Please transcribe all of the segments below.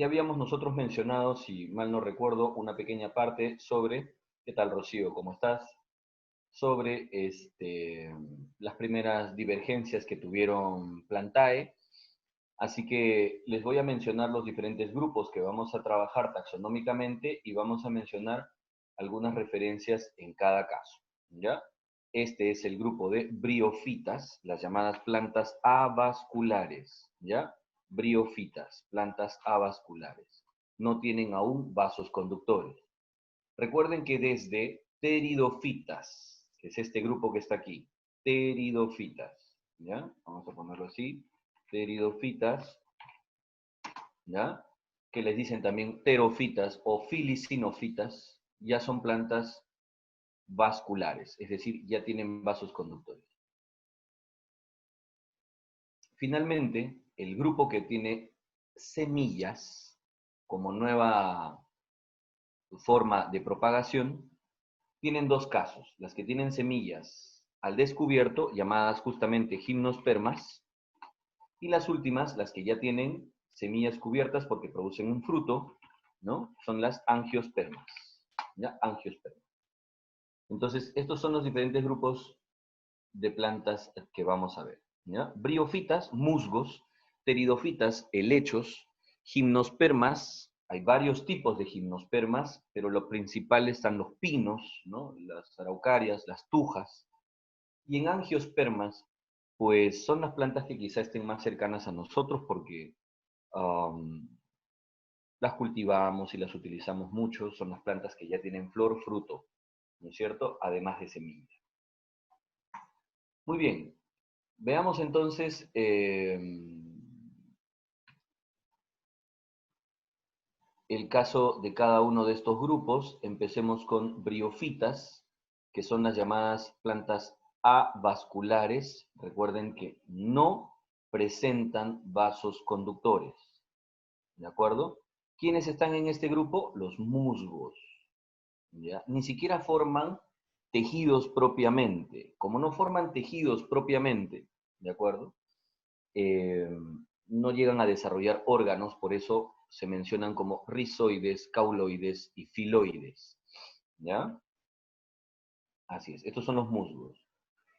Y habíamos nosotros mencionado, si mal no recuerdo, una pequeña parte sobre, ¿qué tal, Rocío? ¿Cómo estás? Sobre las primeras divergencias que tuvieron Plantae. Así que les voy a mencionar los diferentes grupos que vamos a trabajar taxonómicamente y vamos a mencionar algunas referencias en cada caso, ¿ya? Este es el grupo de briófitas, las llamadas plantas avasculares, ¿ya? Briófitas, plantas avasculares. No tienen aún vasos conductores. Recuerden que desde pteridofitas, que es este grupo que está aquí, pteridofitas, ¿ya? Vamos a ponerlo así, pteridofitas, ¿ya? Que les dicen también pterofitas o filicinofitas, ya son plantas vasculares, es decir, ya tienen vasos conductores. Finalmente, el grupo que tiene semillas como nueva forma de propagación, tienen dos casos, las que tienen semillas al descubierto, llamadas justamente gimnospermas, y las últimas, las que ya tienen semillas cubiertas porque producen un fruto, ¿no? Son las angiospermas, ¿ya? Angiospermas. Entonces, estos son los diferentes grupos de plantas que vamos a ver, ¿ya? Briofitas, musgos, pteridofitas, helechos, gimnospermas, hay varios tipos de gimnospermas, pero lo principal están los pinos, ¿no? Las araucarias, las tujas, y en angiospermas, pues son las plantas que quizá estén más cercanas a nosotros porque um, las cultivamos y las utilizamos mucho, son las plantas que ya tienen flor, fruto, ¿no es cierto? Además de semilla. Muy bien, veamos entonces el caso de cada uno de estos grupos. Empecemos con briofitas, que son las llamadas plantas avasculares. Recuerden que no presentan vasos conductores. ¿De acuerdo? ¿Quiénes están en este grupo? Los musgos. ¿Ya? Ni siquiera forman tejidos propiamente. Como no forman tejidos propiamente, ¿de acuerdo? Eh, no llegan a desarrollar órganos, por eso se mencionan como rizoides, cauloides y filoides. ¿Ya? Así es, estos son los musgos.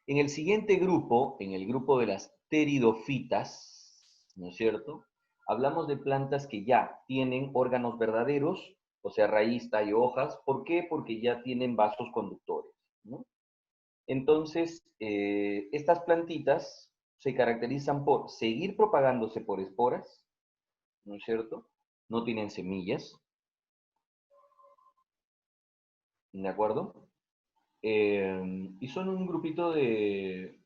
En el siguiente grupo, en el grupo de las pteridofitas, ¿no es cierto? Hablamos de plantas que ya tienen órganos verdaderos, o sea, raíz, tallo, hojas. ¿Por qué? Porque ya tienen vasos conductores, ¿no? Entonces, estas plantitas se caracterizan por seguir propagándose por esporas, ¿no es cierto? No tienen semillas, ¿de acuerdo? Y son un grupito de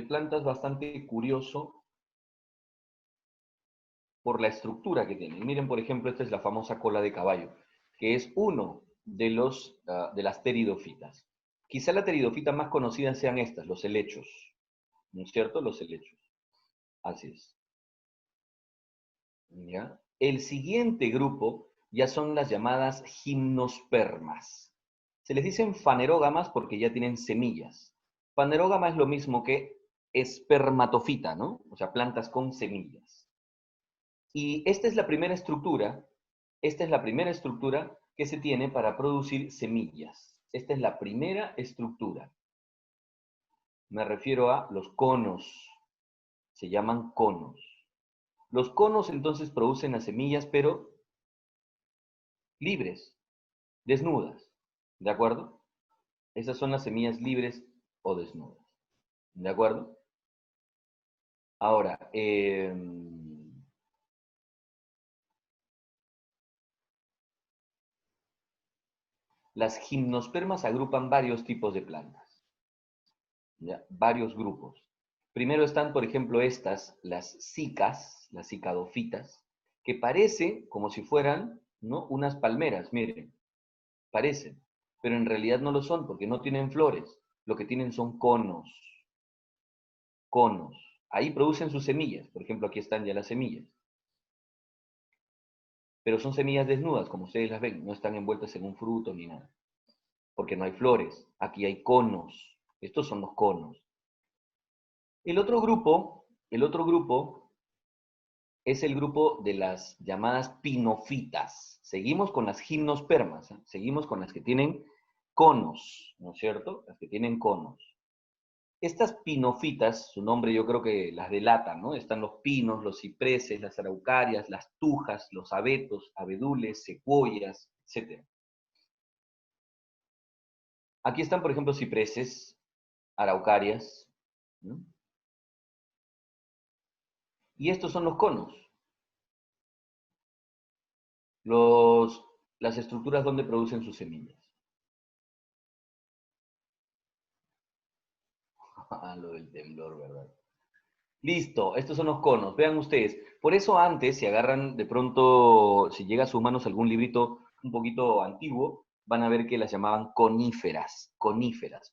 plantas bastante curioso por la estructura que tienen. Miren, por ejemplo, esta es la famosa cola de caballo, que es uno de las pteridofitas. Quizá la pteridofita más conocida sean estas, los helechos, ¿no es cierto? Los helechos. Así es. ¿Ya? El siguiente grupo ya son las llamadas gimnospermas. Se les dicen fanerógamas porque ya tienen semillas. Fanerógama es lo mismo que espermatofita, ¿no? O sea, plantas con semillas. Y esta es la primera estructura que se tiene para producir semillas. Esta es la primera estructura. Me refiero a los conos. Se llaman conos. Los conos entonces producen las semillas, pero libres, desnudas. ¿De acuerdo? Esas son las semillas libres o desnudas. ¿De acuerdo? Ahora, las gimnospermas agrupan varios tipos de plantas, ¿ya? Varios grupos. Primero están, por ejemplo, estas, las cicas, las cicadofitas, que parecen como si fueran, ¿no? Unas palmeras, miren, parecen, pero en realidad no lo son porque no tienen flores, lo que tienen son conos, conos. Ahí producen sus semillas, por ejemplo, aquí están ya las semillas, pero son semillas desnudas, como ustedes las ven, no están envueltas en un fruto ni nada, porque no hay flores, aquí hay conos, estos son los conos. El otro grupo es el grupo de las llamadas pinofitas. Seguimos con las gimnospermas, ¿eh? Seguimos con las que tienen conos, ¿no es cierto? Las que tienen conos. Estas pinofitas, su nombre yo creo que las delata, ¿no? Están los pinos, los cipreses, las araucarias, las tujas, los abetos, abedules, secuoyas, etc. Aquí están, por ejemplo, cipreses, araucarias, ¿no? Y estos son los conos, los, las estructuras donde producen sus semillas. Ah, lo del temblor, ¿verdad? Listo, estos son los conos. Vean ustedes. Por eso antes, si agarran de pronto, si llega a sus manos algún librito un poquito antiguo, van a ver que las llamaban coníferas,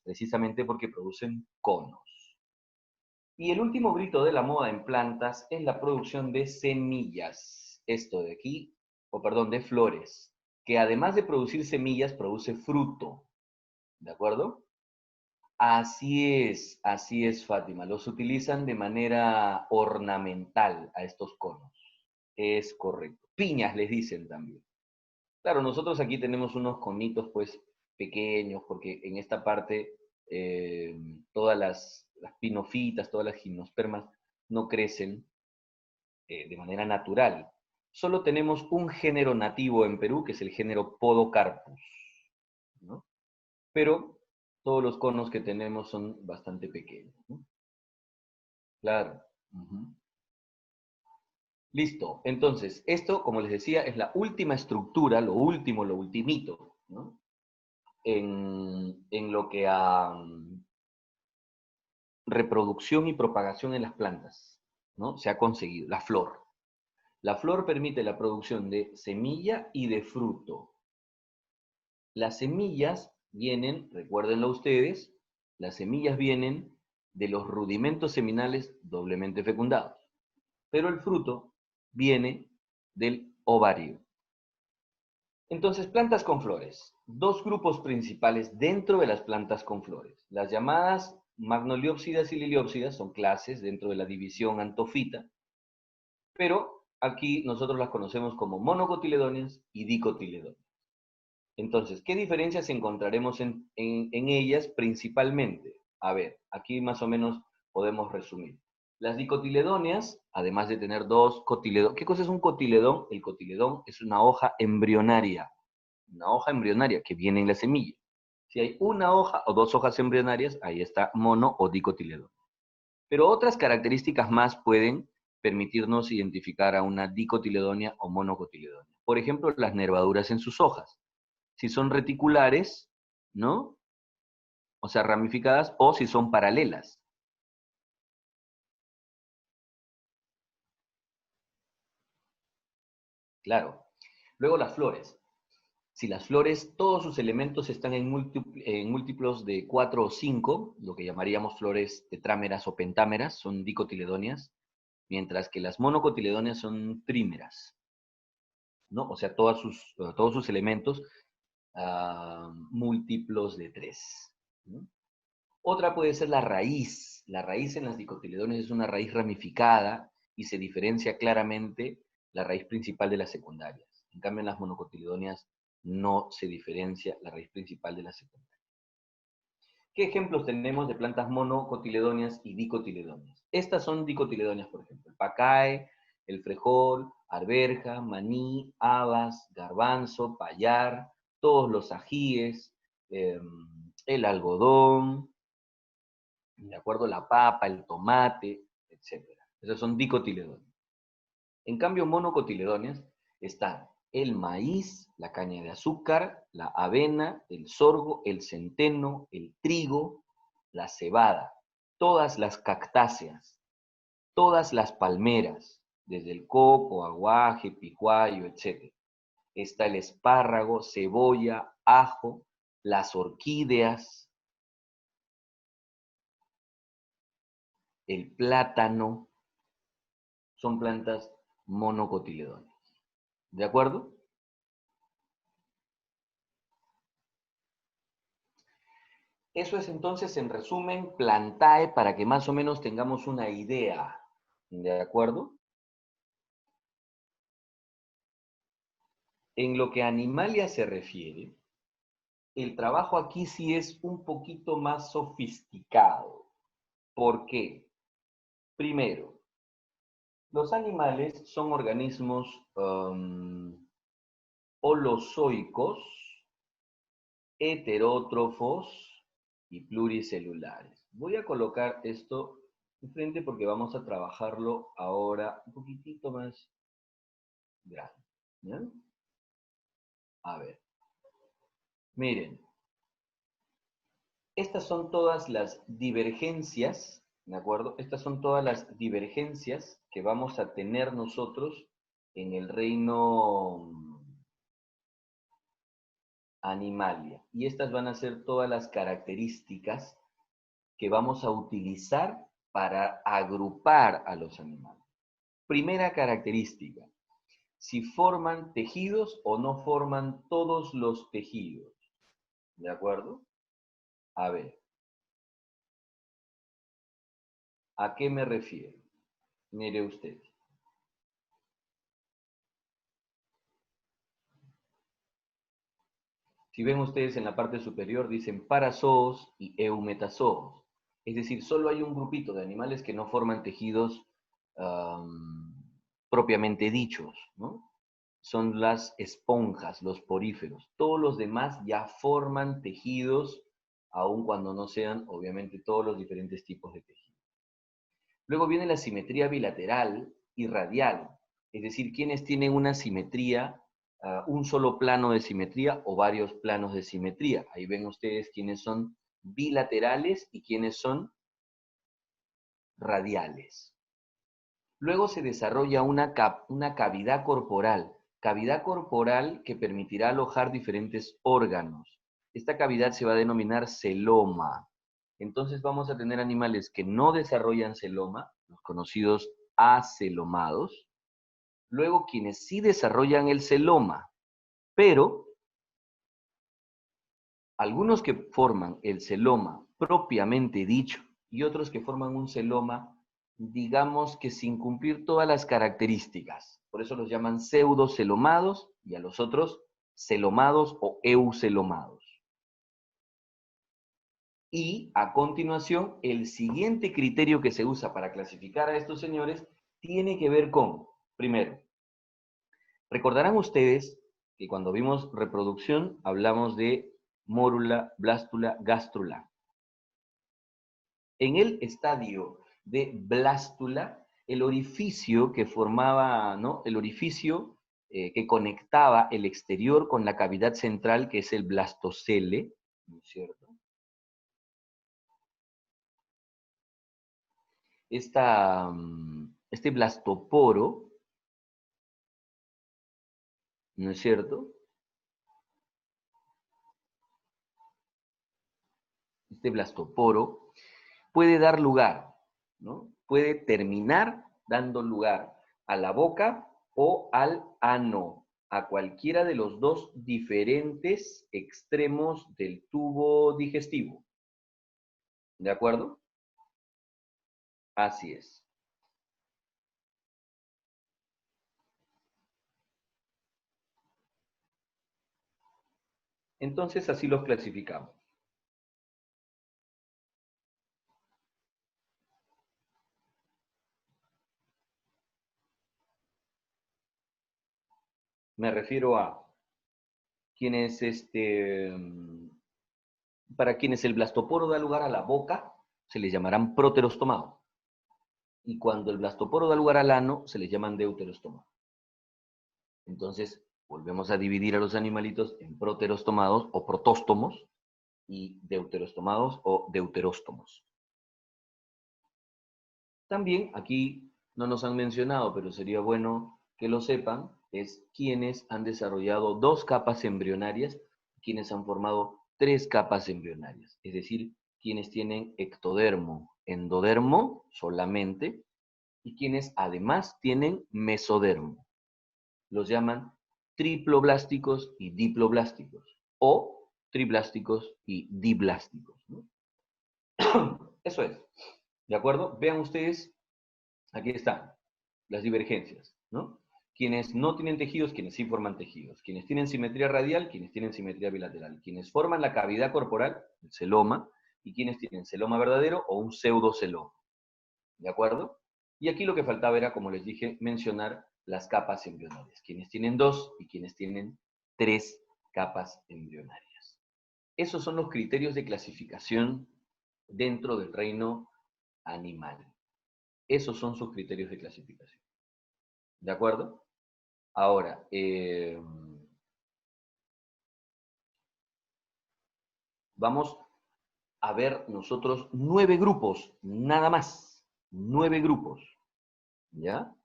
precisamente porque producen conos. Y el último grito de la moda en plantas es la producción de semillas. Esto de aquí, o perdón, de flores, que además de producir semillas, produce fruto. ¿De acuerdo? Así es, Fátima. Los utilizan de manera ornamental a estos conos. Es correcto. Piñas les dicen también. Claro, nosotros aquí tenemos unos conitos pues pequeños, porque en esta parte todas las pinofitas, todas las gimnospermas no crecen de manera natural. Solo tenemos un género nativo en Perú, que es el género Podocarpus, ¿no? Pero todos los conos que tenemos son bastante pequeños, ¿no? Claro. Ujú. Listo. Entonces, esto, como les decía, es la última estructura, lo último, lo ultimito, ¿no? En lo que a reproducción y propagación en las plantas, ¿no? Se ha conseguido, la flor. La flor permite la producción de semilla y de fruto. Las semillas vienen, recuérdenlo ustedes, las semillas vienen de los rudimentos seminales doblemente fecundados, pero el fruto viene del ovario. Entonces, plantas con flores. Dos grupos principales dentro de las plantas con flores. Las llamadas magnoliópsidas y liliópsidas son clases dentro de la división antofita, pero aquí nosotros las conocemos como monocotiledóneas y dicotiledóneas. Entonces, ¿qué diferencias encontraremos en ellas principalmente? A ver, aquí más o menos podemos resumir. Las dicotiledóneas, además de tener dos cotiledones, ¿qué cosa es un cotiledón? El cotiledón es una hoja embrionaria que viene en la semilla. Si hay una hoja o dos hojas embrionarias, ahí está mono o dicotiledón. Pero otras características más pueden permitirnos identificar a una dicotiledonia o monocotiledonia. Por ejemplo, las nervaduras en sus hojas. Si son reticulares, ¿no? O sea, ramificadas, o si son paralelas. Claro. Luego las flores. Si las flores, todos sus elementos están en múltiplos de 4 o 5, lo que llamaríamos flores tetrámeras o pentámeras, son dicotiledóneas, mientras que las monocotiledóneas son trímeras, ¿no? O sea, todos sus elementos múltiplos de 3. ¿No? Otra puede ser la raíz. La raíz en las dicotiledóneas es una raíz ramificada y se diferencia claramente la raíz principal de las secundarias. En cambio, en las monocotiledóneas no se diferencia la raíz principal de las secundarias. ¿Qué ejemplos tenemos de plantas monocotiledóneas y dicotiledóneas? Estas son dicotiledóneas, por ejemplo, el pacae, el frejol, arberja, maní, habas, garbanzo, payar, todos los ajíes, el algodón, ¿de acuerdo? La papa, el tomate, etcétera. Esas son dicotiledóneas. En cambio, monocotiledóneas están el maíz, la caña de azúcar, la avena, el sorgo, el centeno, el trigo, la cebada, todas las cactáceas, todas las palmeras, desde el coco, aguaje, picuayo, etc. Está el espárrago, cebolla, ajo, las orquídeas, el plátano, son plantas monocotiledóneas. ¿De acuerdo? Eso es entonces, en resumen, Plantae para que más o menos tengamos una idea. ¿De acuerdo? En lo que a Animalia se refiere, el trabajo aquí sí es un poquito más sofisticado. ¿Por qué? Primero, los animales son organismos holozoicos, heterótrofos y pluricelulares. Voy a colocar esto enfrente porque vamos a trabajarlo ahora un poquitito más grande. ¿Ya? A ver, miren, estas son todas las divergencias, ¿de acuerdo? Estas son todas las divergencias que vamos a tener nosotros en el reino Animalia. Y estas van a ser todas las características que vamos a utilizar para agrupar a los animales. Primera característica, si forman tejidos o no forman todos los tejidos. ¿De acuerdo? A ver, ¿a qué me refiero? Mire usted. Si ven ustedes en la parte superior, dicen parazoos y eumetazoos. Es decir, solo hay un grupito de animales que no forman tejidos propiamente dichos, ¿no? Son las esponjas, los poríferos. Todos los demás ya forman tejidos, aun cuando no sean, obviamente, todos los diferentes tipos de tejidos. Luego viene la simetría bilateral y radial, es decir, quienes tienen una simetría, un solo plano de simetría o varios planos de simetría. Ahí ven ustedes quiénes son bilaterales y quiénes son radiales. Luego se desarrolla una cavidad corporal que permitirá alojar diferentes órganos. Esta cavidad se va a denominar celoma. Entonces vamos a tener animales que no desarrollan celoma, los conocidos acelomados. Luego quienes sí desarrollan el celoma, pero algunos que forman el celoma propiamente dicho y otros que forman un celoma, digamos que sin cumplir todas las características. Por eso los llaman pseudocelomados y a los otros celomados o eucelomados. Y a continuación, el siguiente criterio que se usa para clasificar a estos señores tiene que ver con, primero, recordarán ustedes que cuando vimos reproducción hablamos de mórula, blástula, gástrula. En el estadio de blástula, el orificio que formaba, ¿no? El orificio que conectaba el exterior con la cavidad central, que es el blastocele, ¿no es cierto? Este blastoporo, ¿no es cierto? Este blastoporo puede dar lugar, ¿no? Puede terminar dando lugar a la boca o al ano, a cualquiera de los dos diferentes extremos del tubo digestivo. ¿De acuerdo? Así es. Entonces así los clasificamos. Me refiero a quienes, para quienes el blastoporo da lugar a la boca, se les llamarán proterostomados. Y cuando el blastoporo da lugar al ano, se les llaman deuterostomados. Entonces, volvemos a dividir a los animalitos en proterostomados o protóstomos y deuterostomados o deuteróstomos. También aquí no nos han mencionado, pero sería bueno que lo sepan, es quienes han desarrollado 2 capas embrionarias, quienes han formado 3 capas embrionarias, es decir, quienes tienen ectodermo, endodermo solamente, y quienes además tienen mesodermo. Los llaman triploblásticos y diploblásticos, o triblásticos y diblásticos, ¿no? Eso es. ¿De acuerdo? Vean ustedes, aquí están las divergencias, ¿no? Quienes no tienen tejidos, quienes sí forman tejidos. Quienes tienen simetría radial, quienes tienen simetría bilateral. Quienes forman la cavidad corporal, el celoma, y quienes tienen celoma verdadero o un pseudoceloma. ¿De acuerdo? Y aquí lo que faltaba era, como les dije, mencionar las capas embrionarias. Quienes tienen 2 y quienes tienen 3 capas embrionarias. Esos son los criterios de clasificación dentro del reino animal. Esos son sus criterios de clasificación. ¿De acuerdo? Ahora, vamos a ver nosotros 9 grupos, nada más. 9 grupos. ¿Ya?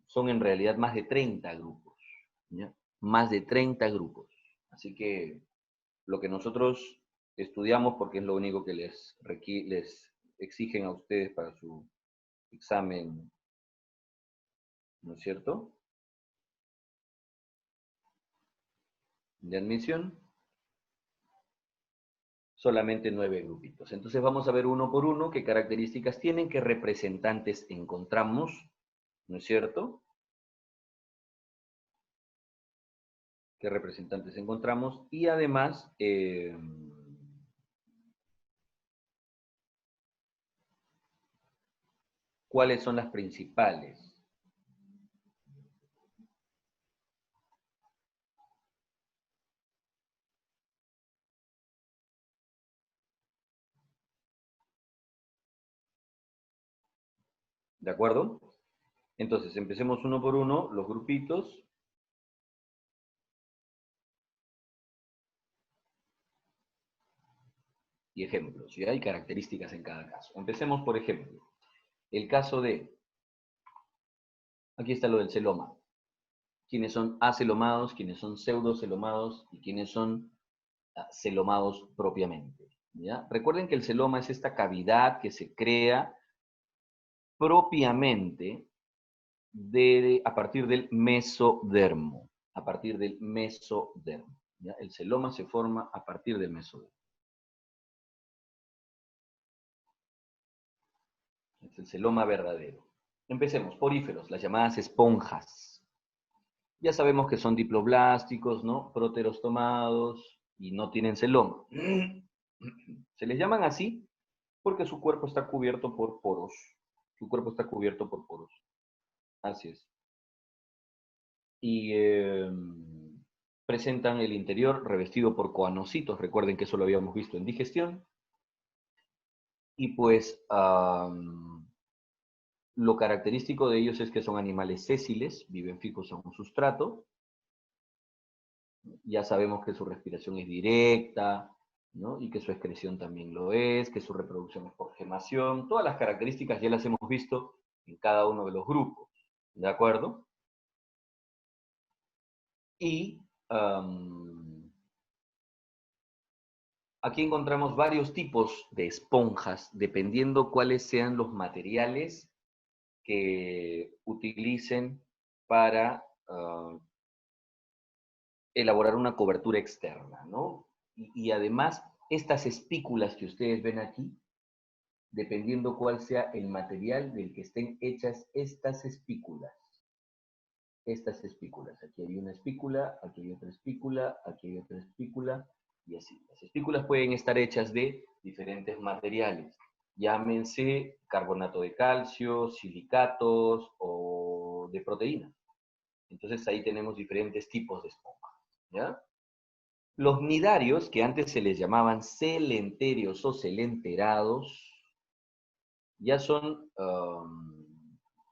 Son en realidad más de 30 grupos. ¿Ya? Más de 30 grupos. Así que lo que nosotros estudiamos, porque es lo único que les exigen a ustedes para su examen, ¿no es cierto?, de admisión, solamente 9 grupitos. Entonces vamos a ver uno por uno qué características tienen, qué representantes encontramos, ¿no es cierto? Qué representantes encontramos y además cuáles son las principales. ¿De acuerdo? Entonces, empecemos uno por uno, los grupitos. Y ejemplos, ¿ya? Hay características en cada caso. Empecemos, por ejemplo, el caso de, aquí está lo del celoma. Quiénes son acelomados, quiénes son pseudocelomados y quiénes son celomados propiamente, ¿ya? Recuerden que el celoma es esta cavidad que se crea propiamente a partir del mesodermo, a partir del mesodermo, ¿ya? El celoma se forma a partir del mesodermo. Es el celoma verdadero. Empecemos, poríferos, las llamadas esponjas. Ya sabemos que son diploblásticos, ¿no? Próteros tomados y no tienen celoma. Se les llaman así porque su cuerpo está cubierto por poros. Su cuerpo está cubierto por poros. Así es. Y presentan el interior revestido por coanocitos. Recuerden que eso lo habíamos visto en digestión. Y pues lo característico de ellos es que son animales sésiles, viven fijos a un sustrato. Ya sabemos que su respiración es directa, ¿no? Y que su excreción también lo es, que su reproducción es por gemación. Todas las características ya las hemos visto en cada uno de los grupos, ¿de acuerdo? Y aquí encontramos varios tipos de esponjas, dependiendo cuáles sean los materiales que utilicen para elaborar una cobertura externa, ¿no? Y además, estas espículas que ustedes ven aquí, dependiendo cuál sea el material del que estén hechas estas espículas. Estas espículas. Aquí hay una espícula, aquí hay otra espícula, aquí hay otra espícula, y así. Las espículas pueden estar hechas de diferentes materiales. Llámense carbonato de calcio, silicatos o de proteína. Entonces ahí tenemos diferentes tipos de esponjas, ¿ya? Los nidarios, que antes se les llamaban celenterios o celenterados, ya son,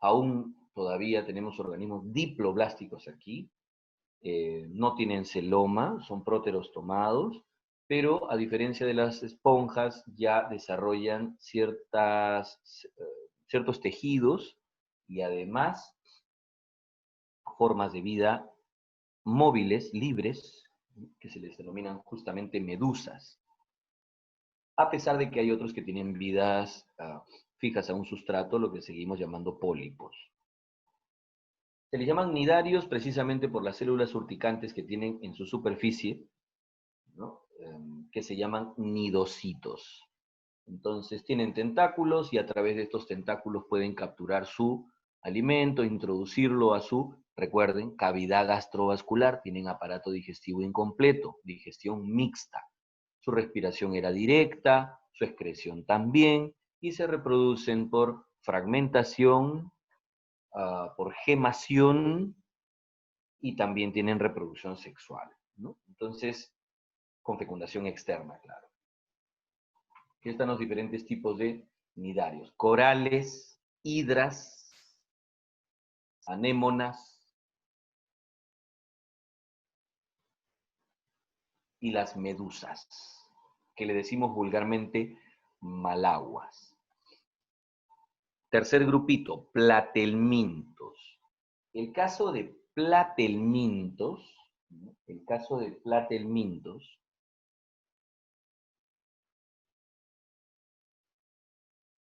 aún todavía tenemos organismos diploblásticos aquí, no tienen celoma, son próteros tomados, pero a diferencia de las esponjas ya desarrollan ciertos tejidos y además formas de vida móviles, libres, que se les denominan justamente medusas. A pesar de que hay otros que tienen vidas fijas a un sustrato, lo que seguimos llamando pólipos. Se les llaman nidarios precisamente por las células urticantes que tienen en su superficie, ¿no? Que se llaman nidocitos. Entonces tienen tentáculos y a través de estos tentáculos pueden capturar su alimento, introducirlo a su, recuerden, cavidad gastrovascular, tienen aparato digestivo incompleto, digestión mixta. Su respiración era directa, su excreción también, y se reproducen por fragmentación, por gemación, y también tienen reproducción sexual, ¿no? Entonces, con fecundación externa, claro. Aquí están los diferentes tipos de nidarios. Corales, hidras, anémonas y las medusas, que le decimos vulgarmente malaguas. Tercer grupito, platelmintos. El caso de platelmintos, ¿no? El caso de platelmintos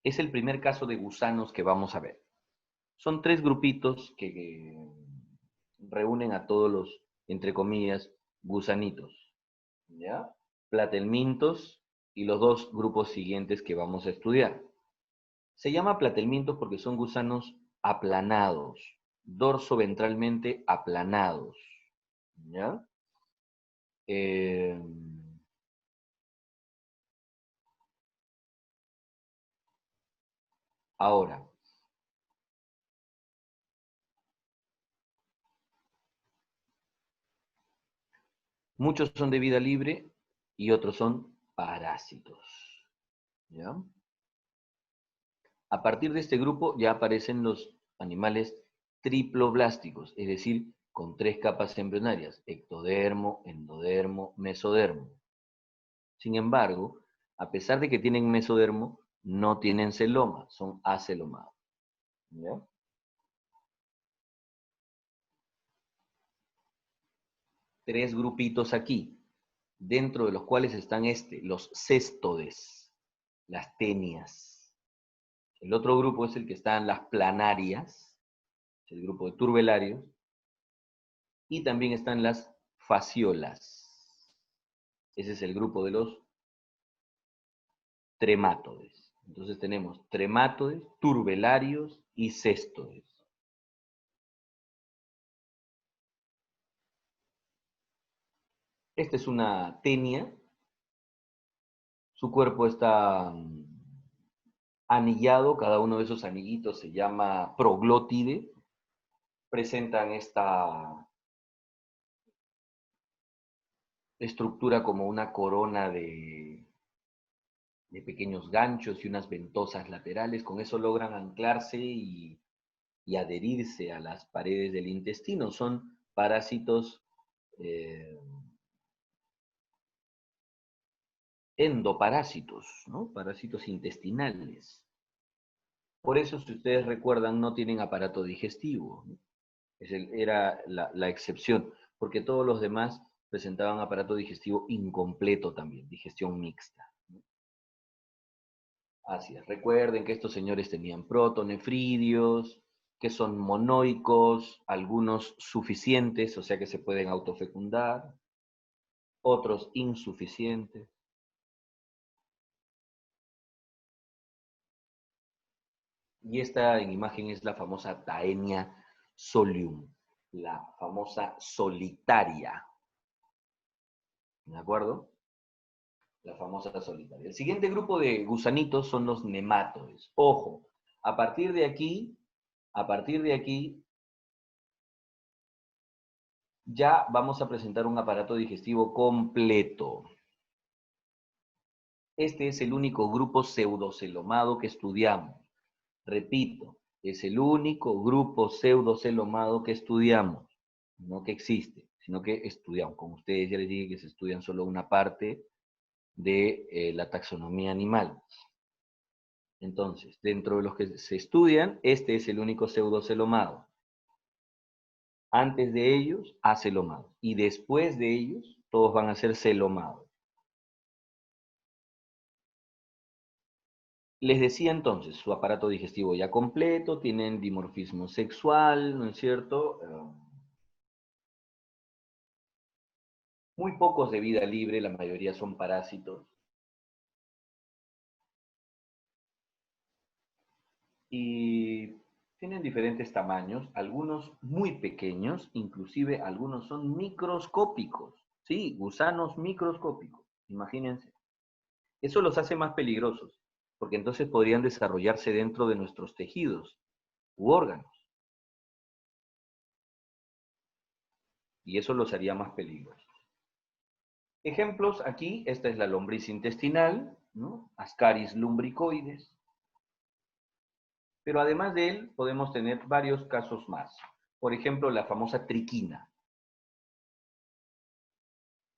es el primer caso de gusanos que vamos a ver. Son tres grupitos que reúnen a todos los, entre comillas, gusanitos, ¿ya? Platelmintos y los dos grupos siguientes que vamos a estudiar. Se llama platelmintos porque son gusanos aplanados, dorso-ventralmente aplanados, ¿ya? Ahora, muchos son de vida libre y otros son parásitos, ¿ya? A partir de este grupo ya aparecen los animales triploblásticos, es decir, con tres capas embrionarias, ectodermo, endodermo, mesodermo. Sin embargo, a pesar de que tienen mesodermo, no tienen celoma, son acelomados, ¿ya? Tres grupitos aquí, dentro de los cuales están los céstodes, las tenias. El otro grupo es el que está en las planarias, es el grupo de turbelarios, y también están las fasciolas. Ese es el grupo de los tremátodes. Entonces tenemos tremátodes, turbelarios y céstodes. Esta es una tenia. Su cuerpo está anillado, cada uno de esos anillitos se llama proglótide. Presentan esta estructura como una corona de pequeños ganchos y unas ventosas laterales. Con eso logran anclarse y adherirse a las paredes del intestino. Son parásitos endoparásitos, ¿no? Parásitos intestinales. Por eso, si ustedes recuerdan, no tienen aparato digestivo, ¿no? Era la excepción, porque todos los demás presentaban aparato digestivo incompleto también, digestión mixta, ¿no? Así es. Recuerden que estos señores tenían protonefridios, que son monoicos, algunos suficientes, o sea que se pueden autofecundar, otros insuficientes. Y esta en imagen es la famosa Taenia solium, la famosa solitaria. ¿De acuerdo? La famosa solitaria. El siguiente grupo de gusanitos son los nematodes. Ojo, a partir de aquí, ya vamos a presentar un aparato digestivo completo. Este es el único grupo pseudocelomado que estudiamos. Repito, es el único grupo pseudocelomado que estudiamos. No que existe, sino que estudiamos. Como ustedes ya les dije que se estudian solo una parte de la taxonomía animal. Entonces, dentro de los que se estudian, este es el único pseudocelomado. Antes de ellos, acelomados. Y después de ellos, todos van a ser celomados. Les decía entonces, su aparato digestivo ya completo, tienen dimorfismo sexual, ¿no es cierto? Muy pocos de vida libre, la mayoría son parásitos. Y Tienen diferentes tamaños, algunos muy pequeños, inclusive algunos son microscópicos. Sí, gusanos microscópicos, imagínense. Eso los hace más peligrosos, porque entonces podrían desarrollarse dentro de nuestros tejidos u órganos, y eso los haría más peligrosos. Ejemplos aquí, esta es la lombriz intestinal, ¿no? Ascaris lumbricoides. Pero además de él, podemos tener varios casos más. Por ejemplo, la famosa triquina,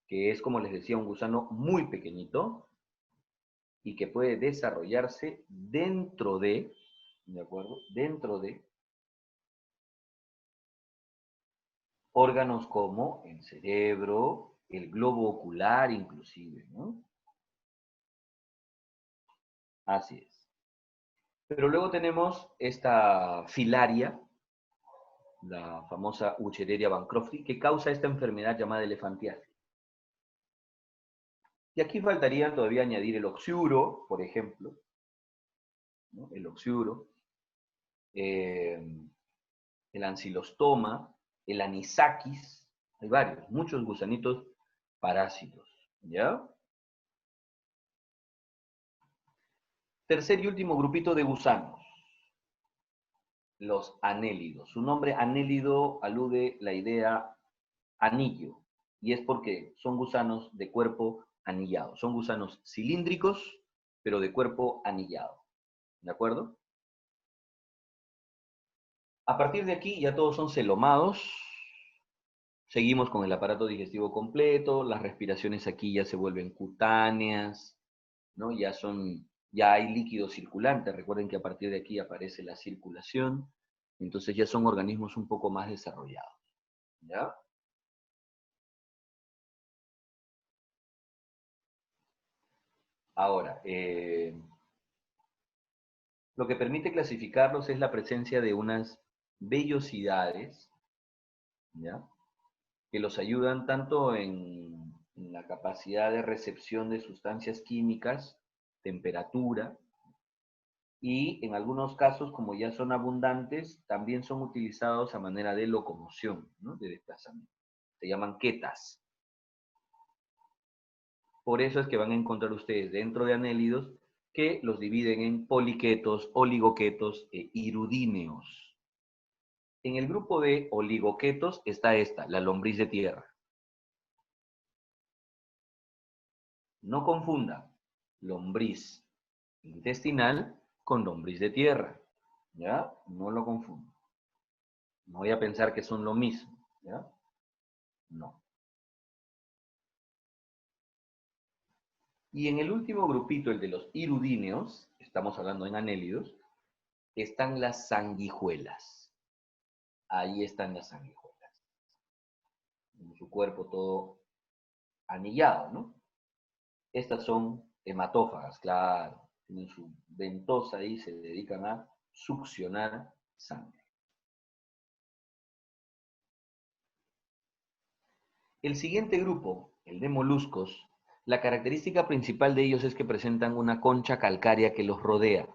que es, como les decía, un gusano muy pequeñito y que puede desarrollarse ¿de acuerdo? Dentro de órganos como el cerebro, el globo ocular inclusive, ¿no? Así es. Pero luego tenemos esta filaria, la famosa Wuchereria bancrofti, que causa esta enfermedad llamada elefantiasis. Y aquí faltaría todavía añadir el oxiuro, por ejemplo, ¿no? El oxiuro, eh, el ancilostoma, el anisakis, hay varios, muchos gusanitos parásitos, ¿ya? Tercer y último grupito de gusanos, los anélidos. Su nombre anélido alude la idea anillo, y es porque son gusanos de cuerpo anillado. Son gusanos cilíndricos, pero de cuerpo anillado. ¿De acuerdo? A partir de aquí ya todos son celomados. Seguimos con el aparato digestivo completo, las respiraciones aquí ya se vuelven cutáneas, ¿no? Ya hay líquido circulante. Recuerden que a partir de aquí aparece la circulación, entonces ya son organismos un poco más desarrollados, ¿ya? Ahora, lo que permite clasificarlos es la presencia de unas vellosidades, ¿ya? Que los ayudan tanto en la capacidad de recepción de sustancias químicas, temperatura, y en algunos casos, como ya son abundantes, también son utilizados a manera de locomoción, ¿no? De desplazamiento. Se llaman ketas. Por eso es que van a encontrar ustedes dentro de anélidos que los dividen en poliquetos, oligoquetos e irudíneos. En el grupo de oligoquetos está esta, la lombriz de tierra. No confunda lombriz intestinal con lombriz de tierra, ¿ya? No lo confunda. No voy a pensar que son lo mismo, ¿ya? No. Y en el último grupito, el de los irudíneos, estamos hablando en anélidos, están las sanguijuelas. Ahí están las sanguijuelas. En su cuerpo todo anillado, ¿no? Estas son hematófagas, claro. Tienen su ventosa ahí, se dedican a succionar sangre. El siguiente grupo, el de moluscos, la característica principal de ellos es que presentan una concha calcárea que los rodea.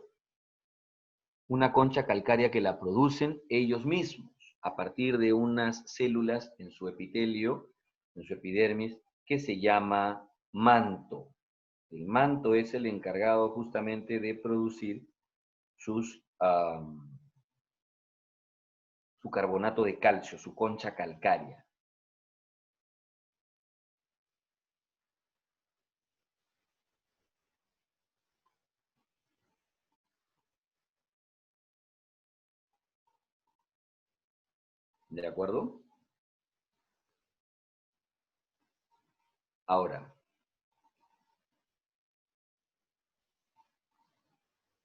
Una concha calcárea que la producen ellos mismos a partir de unas células en su epitelio, en su epidermis, que se llama manto. El manto es el encargado justamente de producir su carbonato de calcio, su concha calcárea. ¿De acuerdo? Ahora,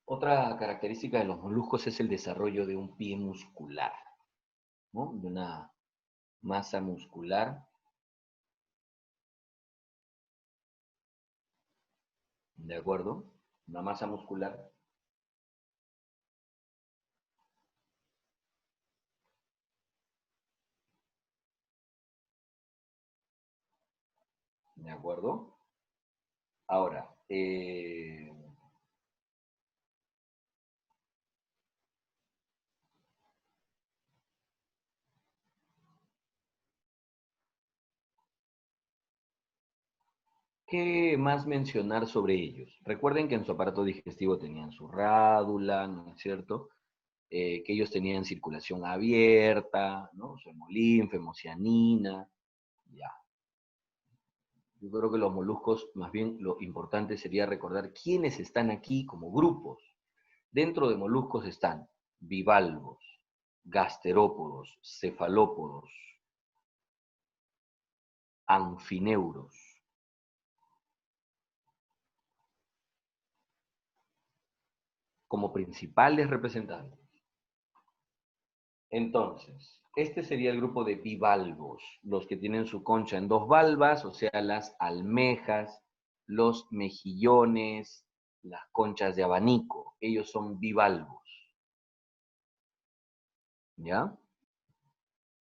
otra característica de los moluscos es el desarrollo de un pie muscular, ¿no? De una masa muscular. ¿De acuerdo? Una masa muscular. ¿De acuerdo? Ahora, ¿Qué más mencionar sobre ellos? Recuerden que en su aparato digestivo tenían su rádula, ¿no es cierto? Que ellos tenían circulación abierta, ¿no? Su hemolinfa, hemocianina, ya. Yo creo que los moluscos, más bien lo importante sería recordar quiénes están aquí como grupos. Dentro de moluscos están bivalvos, gasterópodos, cefalópodos, anfineuros, como principales representantes. Entonces, este sería el grupo de bivalvos, los que tienen su concha en dos valvas, o sea, las almejas, los mejillones, las conchas de abanico. Ellos son bivalvos, ¿ya?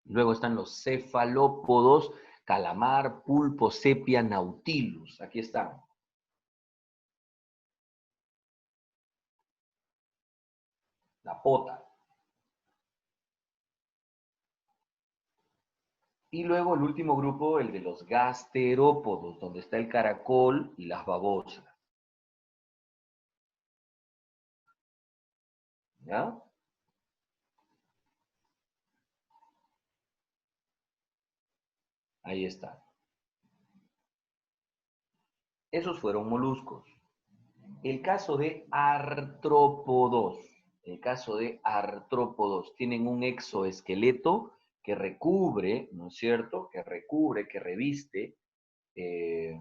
Luego están los cefalópodos, calamar, pulpo, sepia, nautilus. Aquí están. La pota. Y luego el último grupo, el de los gasterópodos, donde está el caracol y las babosas. ¿Ya? Ahí está. Esos fueron moluscos. El caso de artrópodos. El caso de artrópodos. Tienen un exoesqueleto que recubre, ¿no es cierto? Que recubre, que reviste eh,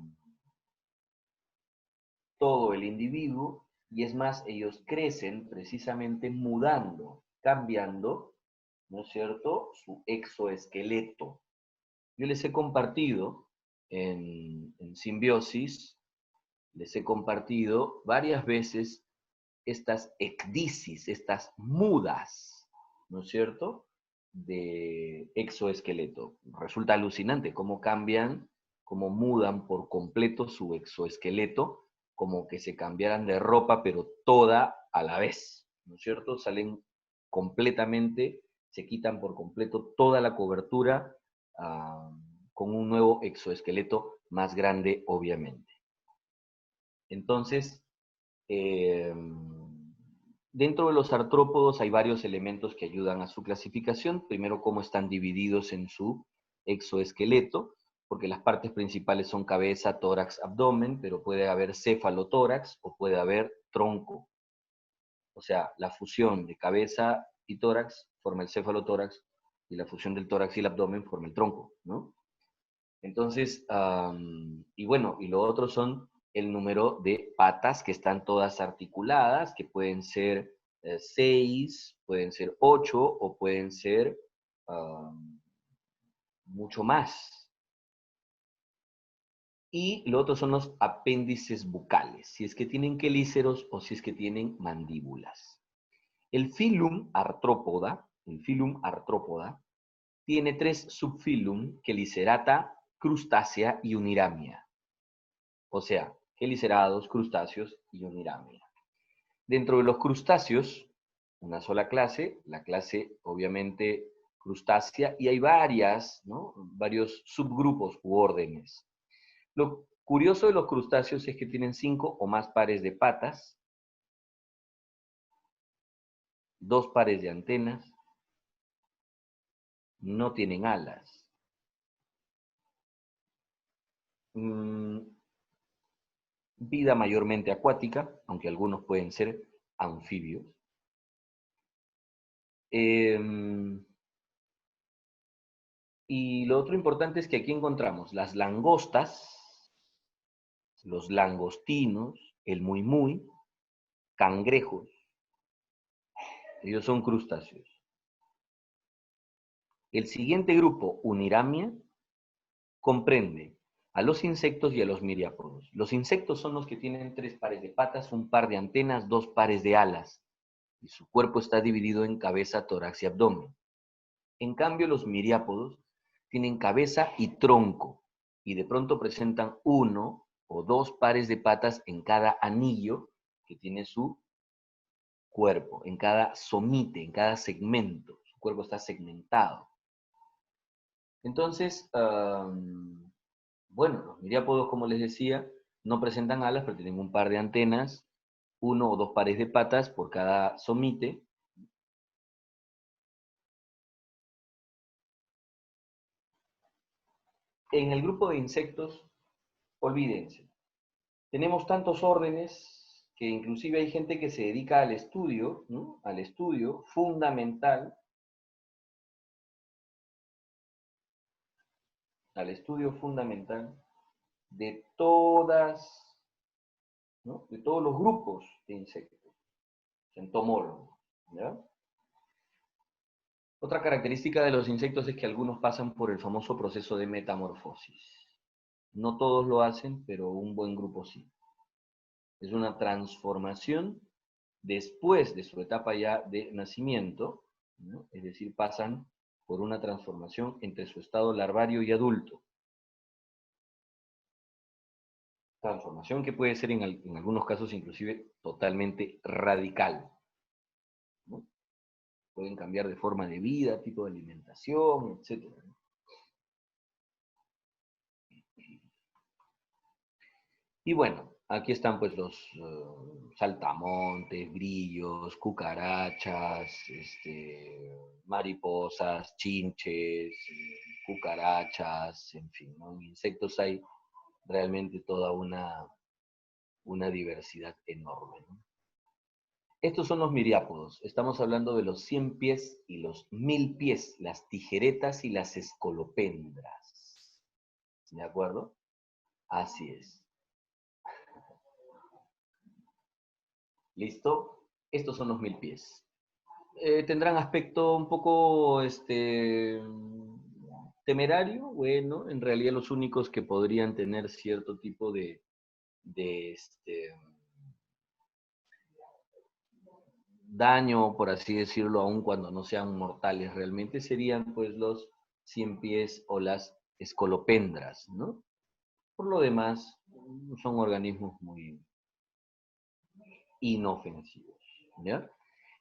todo el individuo, y es más, ellos crecen precisamente mudando, cambiando, ¿no es cierto?, su exoesqueleto. Yo les he compartido en Simbiosis, les he compartido varias veces estas ecdisis, estas mudas, ¿no es cierto?, de exoesqueleto. Resulta alucinante cómo cambian, cómo mudan por completo su exoesqueleto, como que se cambiaran de ropa, pero toda a la vez, ¿no es cierto? Salen completamente, se quitan por completo toda la cobertura con un nuevo exoesqueleto más grande, obviamente. Entonces, eh, dentro de los artrópodos hay varios elementos que ayudan a su clasificación. Primero, cómo están divididos en su exoesqueleto, porque las partes principales son cabeza, tórax, abdomen, pero puede haber cefalotórax o puede haber tronco. O sea, la fusión de cabeza y tórax forma el cefalotórax y la fusión del tórax y el abdomen forma el tronco, ¿no? Entonces, y bueno, y lo otro son el número de patas que están todas articuladas, que pueden ser 6, pueden ser 8 o pueden ser mucho más. Y lo otro son los apéndices bucales, si es que tienen quelíceros o si es que tienen mandíbulas. El filum artrópoda, tiene 3 subfilum, Chelicerata, crustácea y uniramia. O sea, quelicerados, crustáceos y uniramia. Dentro de los crustáceos, una sola clase, la clase obviamente crustácea, y hay varias, ¿no? Varios subgrupos u órdenes. Lo curioso de los crustáceos es que tienen 5 o más pares de patas, 2 pares de antenas, no tienen alas. Vida mayormente acuática, aunque algunos pueden ser anfibios. Y lo otro importante es que aquí encontramos las langostas, los langostinos, el muy, cangrejos. Ellos son crustáceos. El siguiente grupo, Uniramia, comprende a los insectos y a los miriápodos. Los insectos son los que tienen 3 pares de patas, un par de antenas, 2 pares de alas, y su cuerpo está dividido en cabeza, tórax y abdomen. En cambio, los miriápodos tienen cabeza y tronco, y de pronto presentan 1 o 2 pares de patas en cada anillo que tiene su cuerpo, en cada somite, en cada segmento. Su cuerpo está segmentado. Entonces, bueno, los miriápodos, como les decía, No presentan alas, pero tienen un par de antenas, uno o dos pares de patas por cada somite. En el grupo de insectos, olvídense. Tenemos tantos órdenes que inclusive hay gente que se dedica al estudio, ¿no? Al estudio fundamental de todas, ¿no? De todos los grupos de insectos, entomólogos, ¿ya? Otra característica de los insectos es que algunos pasan por el famoso proceso de metamorfosis. No todos lo hacen, pero un buen grupo sí. Es una transformación después de su etapa ya de nacimiento, ¿no? Es decir, pasan por una transformación entre su estado larvario y adulto. Transformación que puede ser en algunos casos inclusive totalmente radical, ¿no? Pueden cambiar de forma de vida, tipo de alimentación, etc. Y bueno, aquí están pues los saltamontes, grillos, cucarachas, mariposas, chinches, cucarachas, en fin, ¿no? Insectos hay realmente toda una diversidad enorme, ¿no? Estos son los miriápodos. Estamos hablando de los 100 pies y los 1000 pies, las tijeretas y las escolopendras. ¿De acuerdo? Así es. ¿Listo? Estos son los 1000 pies. Tendrán aspecto un poco temerario. Bueno, en realidad los únicos que podrían tener cierto tipo de daño, por así decirlo, aun cuando no sean mortales realmente, serían pues los 100 pies o las escolopendras, ¿no? Por lo demás, son organismos muy inofensivos, ¿ya?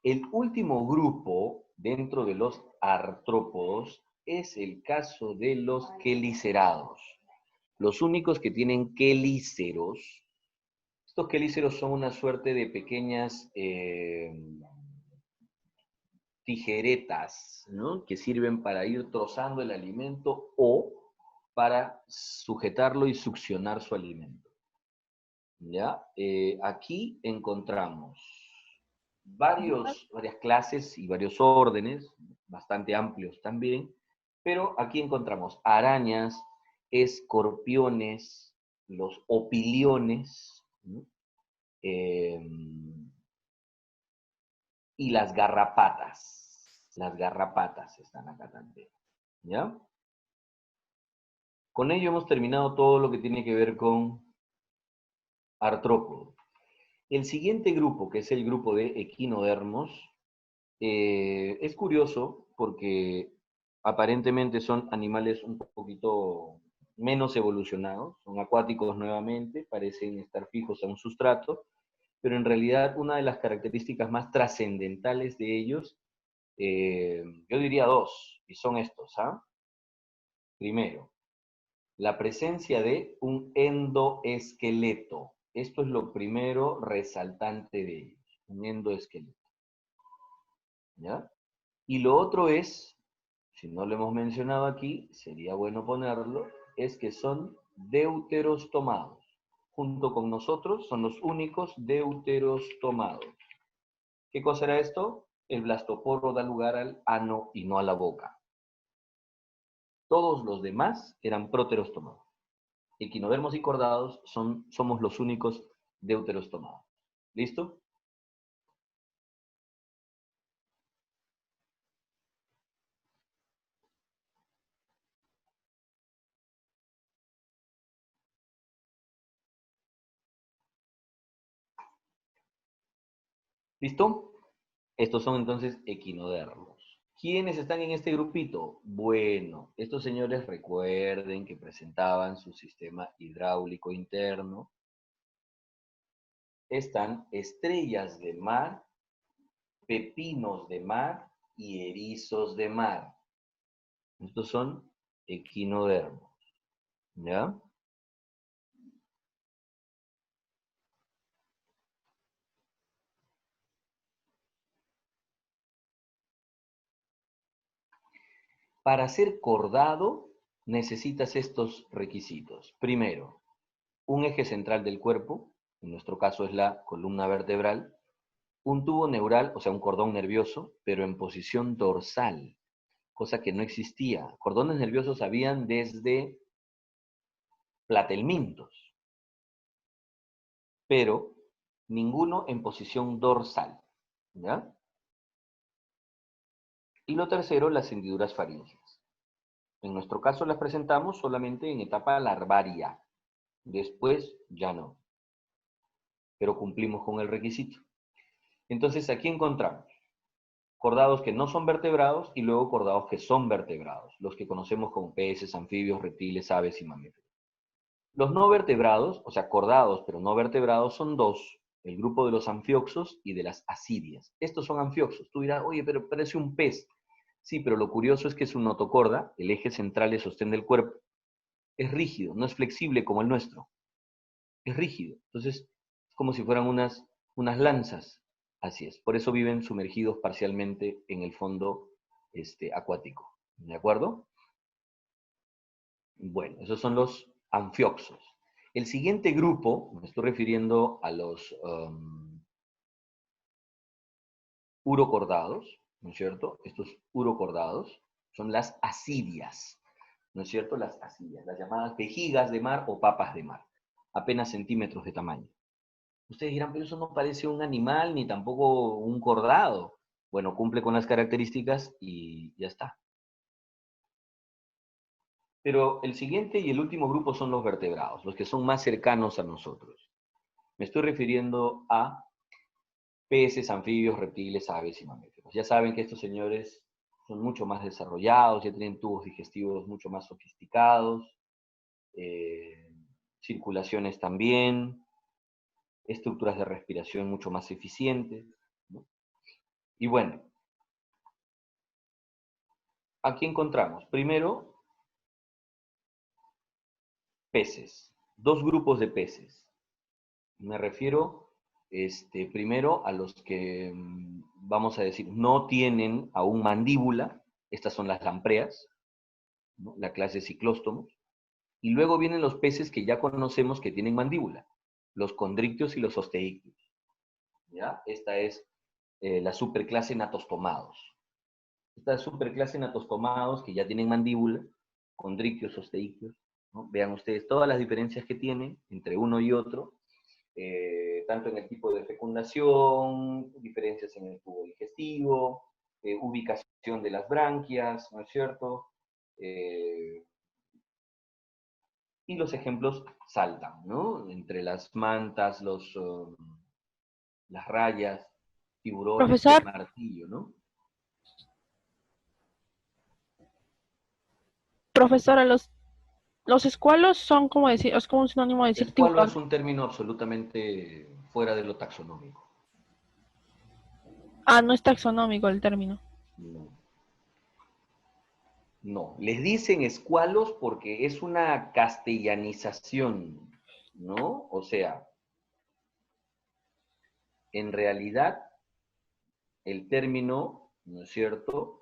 El último grupo dentro de los artrópodos es el caso de los quelicerados. Los únicos que tienen quelíceros, estos quelíceros son una suerte de pequeñas tijeretas, ¿no? Que sirven para ir trozando el alimento o para sujetarlo y succionar su alimento. ¿Ya? Aquí encontramos varias clases y varios órdenes, bastante amplios también, pero aquí encontramos arañas, escorpiones, los opiliones, ¿no? eh, y las garrapatas. Las garrapatas están acá también. ¿Ya? Con ello hemos terminado todo lo que tiene que ver con artrópodo. El siguiente grupo, que es el grupo de equinodermos, es curioso porque aparentemente son animales un poquito menos evolucionados, son acuáticos nuevamente, parecen estar fijos a un sustrato, pero en realidad una de las características más trascendentales de ellos, yo diría dos, y son estos, ¿ah? Primero, la presencia de un endoesqueleto. Esto es lo primero resaltante de ellos, un endoesqueleto. ¿Ya? Y lo otro es, si no lo hemos mencionado aquí, sería bueno ponerlo, es que son deuterostomados. Junto con nosotros son los únicos deuterostomados. ¿Qué cosa era esto? El blastoporo da lugar al ano y no a la boca. Todos los demás eran proterostomados. Equinodermos y cordados somos los únicos deuterostomados. ¿Listo? ¿Listo? Estos son entonces equinodermos. ¿Quiénes están en este grupito? Bueno, estos señores recuerden que presentaban su sistema hidráulico interno. Están estrellas de mar, pepinos de mar y erizos de mar. Estos son equinodermos. ¿Ya? Para ser cordado necesitas estos requisitos. Primero, un eje central del cuerpo, en nuestro caso es la columna vertebral, un tubo neural, o sea, un cordón nervioso, pero en posición dorsal, cosa que no existía. Cordones nerviosos habían desde Platelmintos, pero ninguno en posición dorsal, ¿ya? Y lo tercero, las hendiduras faríngeas. En nuestro caso las presentamos solamente en etapa larvaria, después ya no, pero cumplimos con el requisito. Entonces aquí encontramos cordados que no son vertebrados y luego cordados que son vertebrados, los que conocemos como peces, anfibios, reptiles, aves y mamíferos. Los no vertebrados, o sea, cordados pero no vertebrados, son dos, el grupo de los anfioxos y de las asidias. Estos son anfioxos. Tú dirás, oye, pero parece un pez. Sí, pero lo curioso es que su notocorda, el eje central de sostén del cuerpo, es rígido, no es flexible como el nuestro. Es rígido. Entonces, es como si fueran unas lanzas. Así es. Por eso viven sumergidos parcialmente en el fondo acuático. ¿De acuerdo? Bueno, esos son los anfioxos. El siguiente grupo, me estoy refiriendo a los urocordados, ¿no es cierto? Estos urocordados son las asidias, ¿no es cierto? Las asidias, las llamadas vejigas de mar o papas de mar, apenas centímetros de tamaño. Ustedes dirán, pero eso no parece un animal ni tampoco un cordado. Bueno, cumple con las características y ya está. Pero el siguiente y el último grupo son los vertebrados, los que son más cercanos a nosotros. Me estoy refiriendo a peces, anfibios, reptiles, aves y mamíferos. Ya saben que estos señores son mucho más desarrollados, ya tienen tubos digestivos mucho más sofisticados, eh, circulaciones también, estructuras de respiración mucho más eficientes, ¿no? Y bueno, aquí encontramos primero peces, dos grupos de peces. Me refiero primero a los que, vamos a decir, no tienen aún mandíbula, estas son las lampreas, ¿no? La clase ciclóstomos, y luego vienen los peces que ya conocemos que tienen mandíbula, los condrictios y los osteíctios, ¿ya? Esta es la superclase natostomados. Esta superclase natostomados que ya tienen mandíbula, condrictios, osteíctios, ¿no? Vean ustedes todas las diferencias que tienen entre uno y otro, tanto en el tipo de fecundación, diferencias en el tubo digestivo, ubicación de las branquias, ¿no es cierto? Y los ejemplos saltan, ¿no? Entre las mantas, las rayas, tiburones, pez Profesor, martillo, ¿no? profesora, los escualos son como decir, es como un sinónimo de decir Escualo es tiburón. un término absolutamente fuera de lo taxonómico. Ah, no es taxonómico el término. No, no. Les dicen escualos porque es una castellanización, ¿no? O sea, en realidad el término, ¿no es cierto?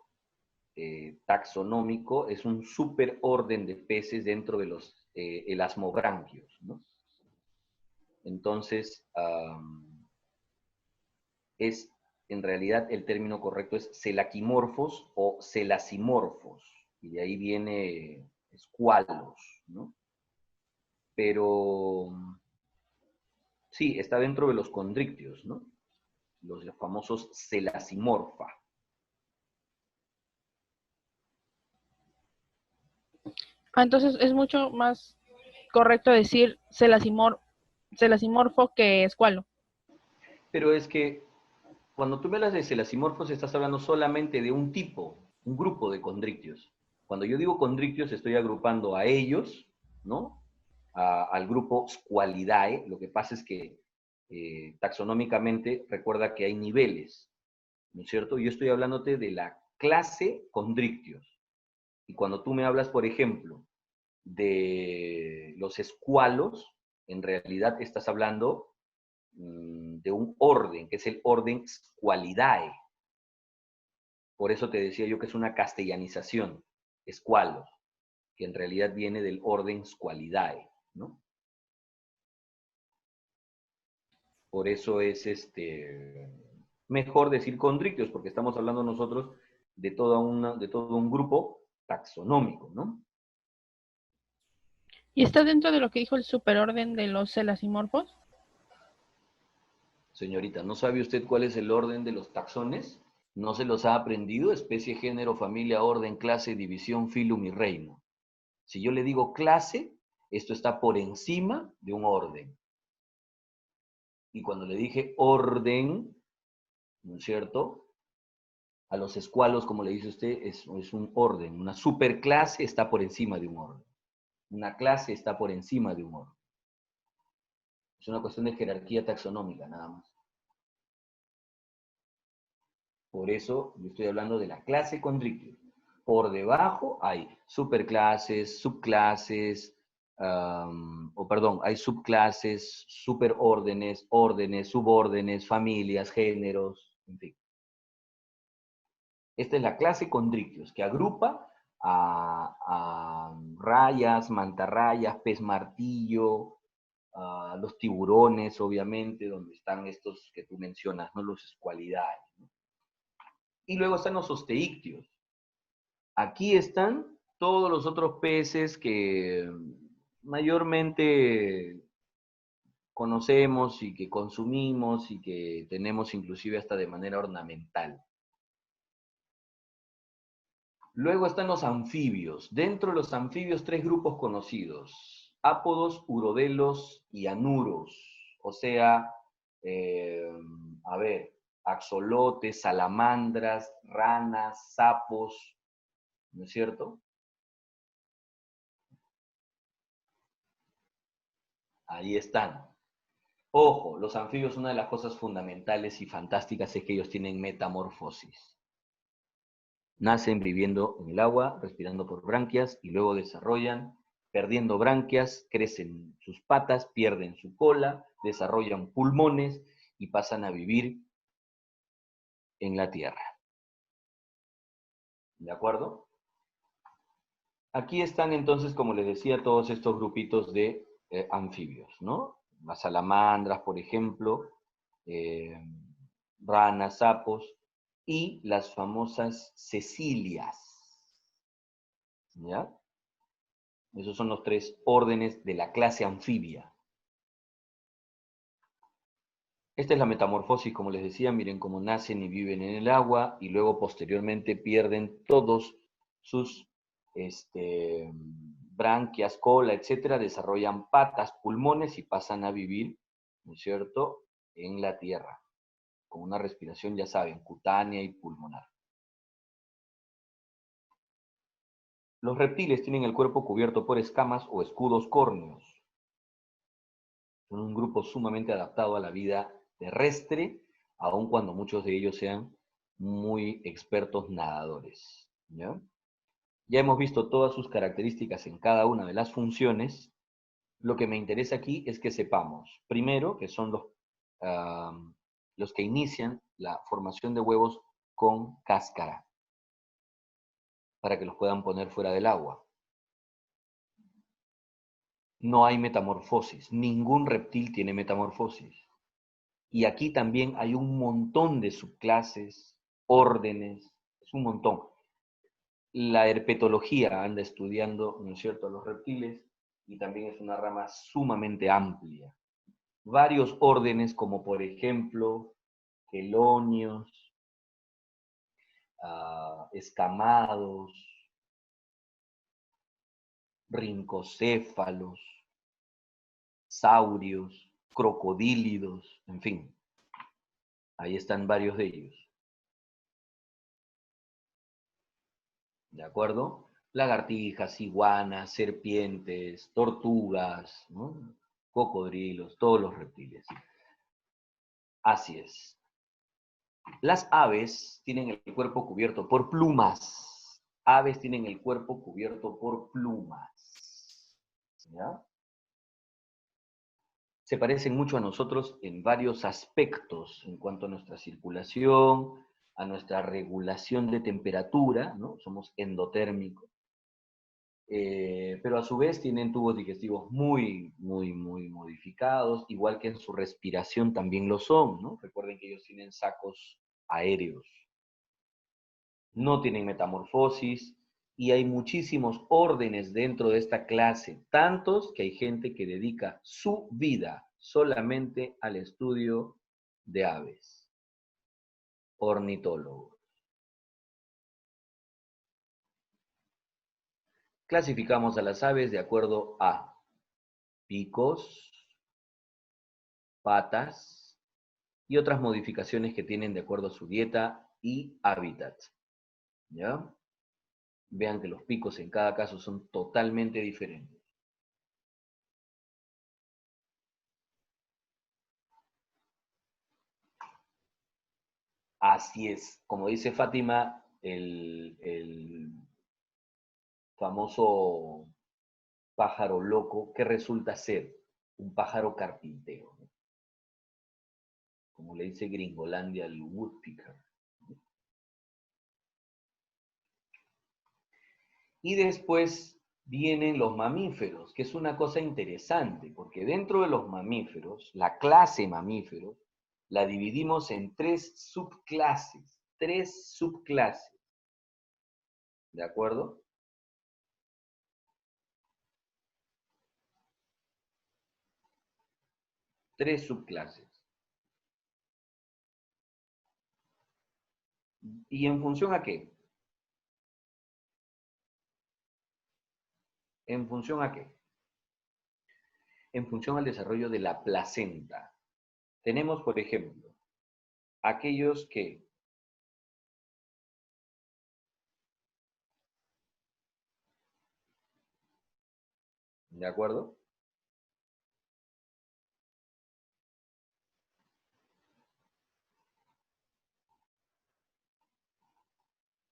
Taxonómico es un superorden de peces dentro de los elasmobranquios, ¿no? Entonces, es, en realidad, el término correcto es celaquimorfos o celacimorfos, y de ahí viene escualos, ¿no? Pero sí, está dentro de los condrictios, ¿no? Los famosos celacimorfa. Ah, entonces es mucho más correcto decir celacimorfo que escualo. Pero es que cuando tú me hablas de celacimorfos, estás hablando solamente de un tipo, un grupo de condrictios. Cuando yo digo condrictios, estoy agrupando a ellos, ¿no? Al grupo Squalidae. Lo que pasa es que taxonómicamente recuerda que hay niveles, ¿no es cierto? Yo estoy hablándote de la clase condrictios. Y cuando tú me hablas, por ejemplo, de los escualos, en realidad estás hablando de un orden, que es el orden Squalidae. Por eso te decía yo que es una castellanización. escualos, que en realidad viene del orden Squalidae, ¿no? Por eso es mejor decir condrictios, porque estamos hablando nosotros de todo un grupo taxonómico, ¿no? ¿Y está dentro de lo que dijo el superorden de los celasimorfos? Señorita, ¿no sabe usted cuál es el orden de los taxones? ¿No se los ha aprendido? Especie, género, familia, orden, clase, división, filum y reino. Si yo le digo clase, esto está por encima de un orden. Y cuando le dije orden, ¿no es cierto? A los escualos, como le dice usted, es un orden. Una superclase está por encima de un orden. Una clase está por encima de un orden. Es una cuestión de jerarquía taxonómica, nada más. Por eso yo estoy hablando de la clase Condrictio. Por debajo hay superclases, subclases, hay subclases, superórdenes, órdenes, subórdenes, familias, géneros, en fin. Esta es la clase Condrictios, que agrupa a rayas, mantarrayas, pez martillo, a los tiburones, obviamente, donde están estos que tú mencionas, ¿no? Los escualidae, ¿no? Y luego están los osteíctios. Aquí están todos los otros peces que mayormente conocemos y que consumimos y que tenemos inclusive hasta de manera ornamental. Luego están los anfibios. Dentro de los anfibios, tres grupos conocidos: ápodos, urodelos y anuros. O sea, eh, a ver, axolotes, salamandras, ranas, sapos, ¿no es cierto? Ahí están. Ojo, los anfibios, una de las cosas fundamentales y fantásticas es que ellos tienen metamorfosis. Nacen viviendo en el agua, respirando por branquias y luego desarrollan, perdiendo branquias, crecen sus patas, pierden su cola, desarrollan pulmones y pasan a vivir en la tierra. ¿De acuerdo? Aquí están entonces, como les decía, todos estos grupitos de anfibios, ¿no? Las salamandras, por ejemplo, eh, ranas, sapos y las famosas cecilias, ¿ya? Esos son los tres órdenes de la clase anfibia. Esta es la metamorfosis, como les decía, miren cómo nacen y viven en el agua y luego posteriormente pierden todos sus branquias, cola, etcétera, desarrollan patas, pulmones y pasan a vivir, ¿no es cierto?, en la tierra, con una respiración, ya saben, cutánea y pulmonar. Los reptiles tienen el cuerpo cubierto por escamas o escudos córneos. Son un grupo sumamente adaptado a la vida terrestre, aun cuando muchos de ellos sean muy expertos nadadores, ¿ya? Ya hemos visto todas sus características en cada una de las funciones. Lo que me interesa aquí es que sepamos, primero, que son los que inician la formación de huevos con cáscara, para que los puedan poner fuera del agua. No hay metamorfosis, ningún reptil tiene metamorfosis. Y aquí también hay un montón de subclases, órdenes, es un montón. La herpetología anda estudiando, ¿no es cierto?, los reptiles, y también es una rama sumamente amplia. Varios órdenes, como por ejemplo, quelonios, escamados, rincocéfalos, saurios, crocodílidos, en fin. Ahí están varios de ellos. ¿De acuerdo? Lagartijas, iguanas, serpientes, tortugas, ¿no? Cocodrilos, todos los reptiles. Así es. Las aves tienen el cuerpo cubierto por plumas. Aves tienen el cuerpo cubierto por plumas. ¿Ya? Se parecen mucho a nosotros en varios aspectos en cuanto a nuestra circulación, a nuestra regulación de temperatura, ¿no? Somos endotérmicos. pero a su vez tienen tubos digestivos muy, muy, muy modificados, igual que en su respiración también lo son, ¿no? Recuerden que ellos tienen sacos aéreos. No tienen metamorfosis y hay muchísimos órdenes dentro de esta clase, tantos que hay gente que dedica su vida solamente al estudio de aves, ornitólogos. Clasificamos a las aves de acuerdo a picos, patas y otras modificaciones que tienen de acuerdo a su dieta y hábitat. ¿Ya? Vean que los picos en cada caso son totalmente diferentes. Así es, como dice Fátima, el famoso pájaro loco, que resulta ser un pájaro carpintero, ¿no? Como le dice Gringolandia al woodpecker. Y después vienen los mamíferos, que es una cosa interesante, porque dentro de los mamíferos, la clase mamíferos, la dividimos en tres subclases, ¿de acuerdo? Tres subclases. ¿Y en función a qué? ¿En función a qué? En función al desarrollo de la placenta. Tenemos, por ejemplo, aquellos que ¿de acuerdo?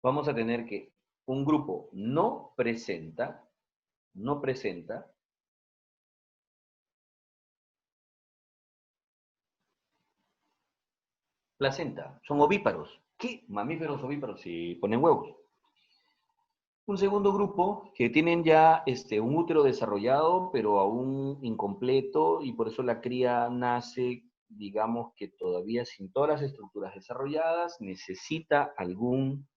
Vamos a tener que un grupo no presenta placenta, son ovíparos. ¿Qué? Mamíferos ovíparos, sí, ponen huevos. Un segundo grupo que tienen ya un útero desarrollado, pero aún incompleto, y por eso la cría nace, digamos que todavía sin todas las estructuras desarrolladas, necesita alguna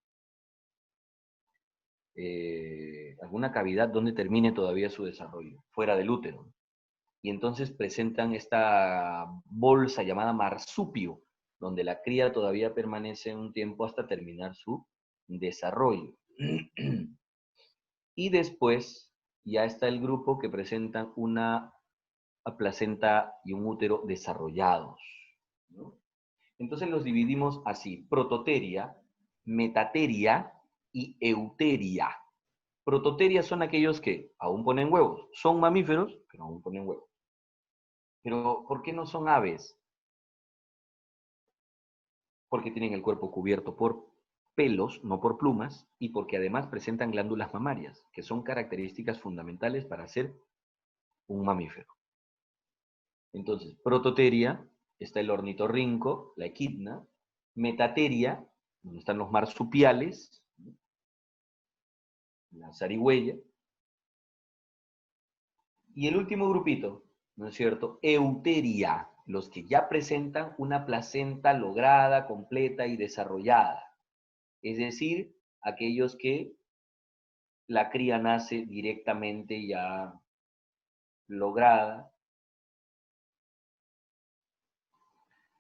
cavidad donde termine todavía su desarrollo, fuera del útero. Y entonces presentan esta bolsa llamada marsupio, donde la cría todavía permanece un tiempo hasta terminar su desarrollo. Y después ya está el grupo que presentan una placenta y un útero desarrollados, ¿no? Entonces los dividimos así: prototeria, metateria y euteria. Prototeria son aquellos que aún ponen huevos, son mamíferos, pero aún ponen huevos. Pero ¿por qué no son aves? Porque tienen el cuerpo cubierto por pelos, no por plumas, y porque además presentan glándulas mamarias, que son características fundamentales para ser un mamífero. Entonces, prototeria, está el ornitorrinco, la equidna; metateria, donde están los marsupiales, la zarigüeya; y el último grupito, ¿no es cierto? Euteria, los que ya presentan una placenta lograda, completa y desarrollada. Es decir, aquellos que la cría nace directamente ya lograda.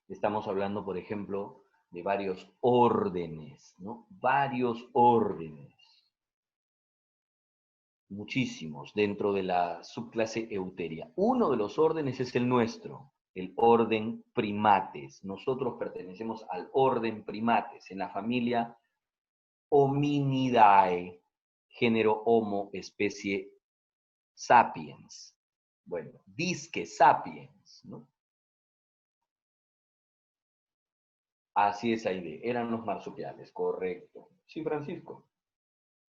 Estamos hablando, por ejemplo, de varios órdenes, ¿no? Varios órdenes. Muchísimos dentro de la subclase Euteria. Uno de los órdenes es el nuestro, el orden Primates. Nosotros pertenecemos al orden Primates, en la familia Hominidae, género Homo, especie Sapiens. Bueno, disque Sapiens, ¿no? Así es, Aide, eran los marsupiales, correcto. Sí, Francisco,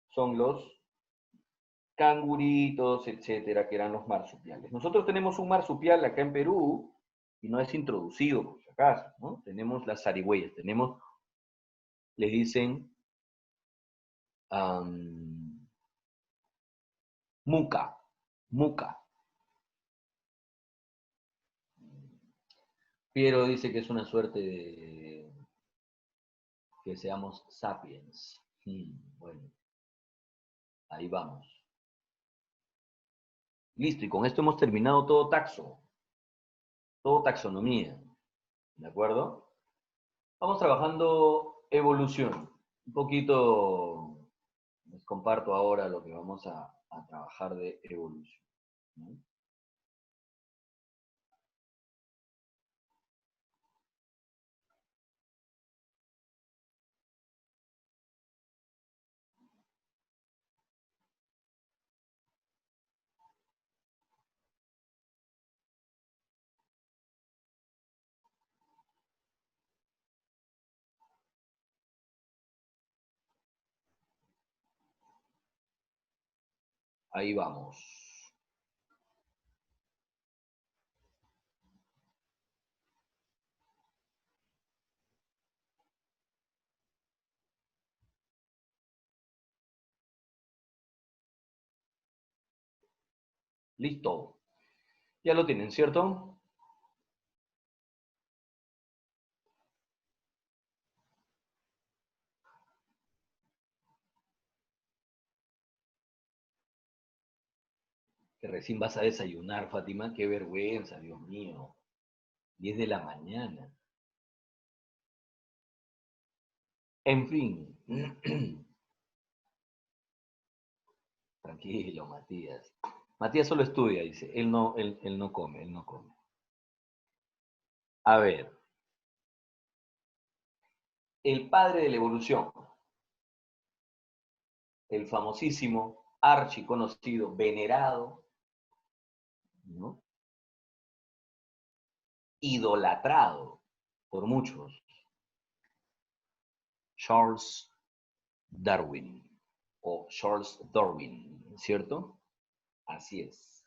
son los canguritos, etcétera, que eran los marsupiales. Nosotros tenemos un marsupial acá en Perú y no es introducido, por si acaso, ¿no? Tenemos las zarigüeyas, les dicen Muca, muca. Piero dice que es una suerte de que seamos sapiens. Bueno, ahí vamos. Listo, y con esto hemos terminado todo taxonomía. ¿De acuerdo? Vamos trabajando evolución. Un poquito les comparto ahora lo que vamos a trabajar de evolución, ¿no? Ahí vamos. Listo. Ya lo tienen, ¿cierto? Que recién vas a desayunar, Fátima. Qué vergüenza, Dios mío. 10 de la mañana. En fin. Tranquilo, Matías. Matías solo estudia, dice. Él no come, él no come. A ver. El padre de la evolución. El famosísimo, archiconocido, venerado, ¿no? Idolatrado por muchos, Charles Darwin, o Charles Darwin, ¿cierto? Así es.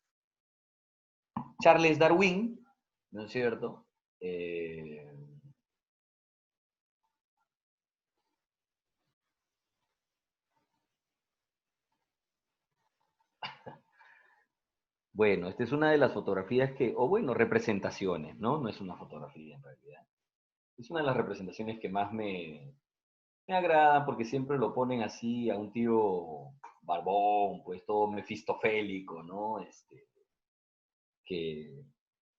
Charles Darwin, ¿no es cierto? Eh, bueno, esta es una de las fotografías que, o bueno, representaciones, ¿no? No es una fotografía en realidad. Es una de las representaciones que más me agradan porque siempre lo ponen así a un tío barbón, pues todo mefistofélico, ¿no? Que,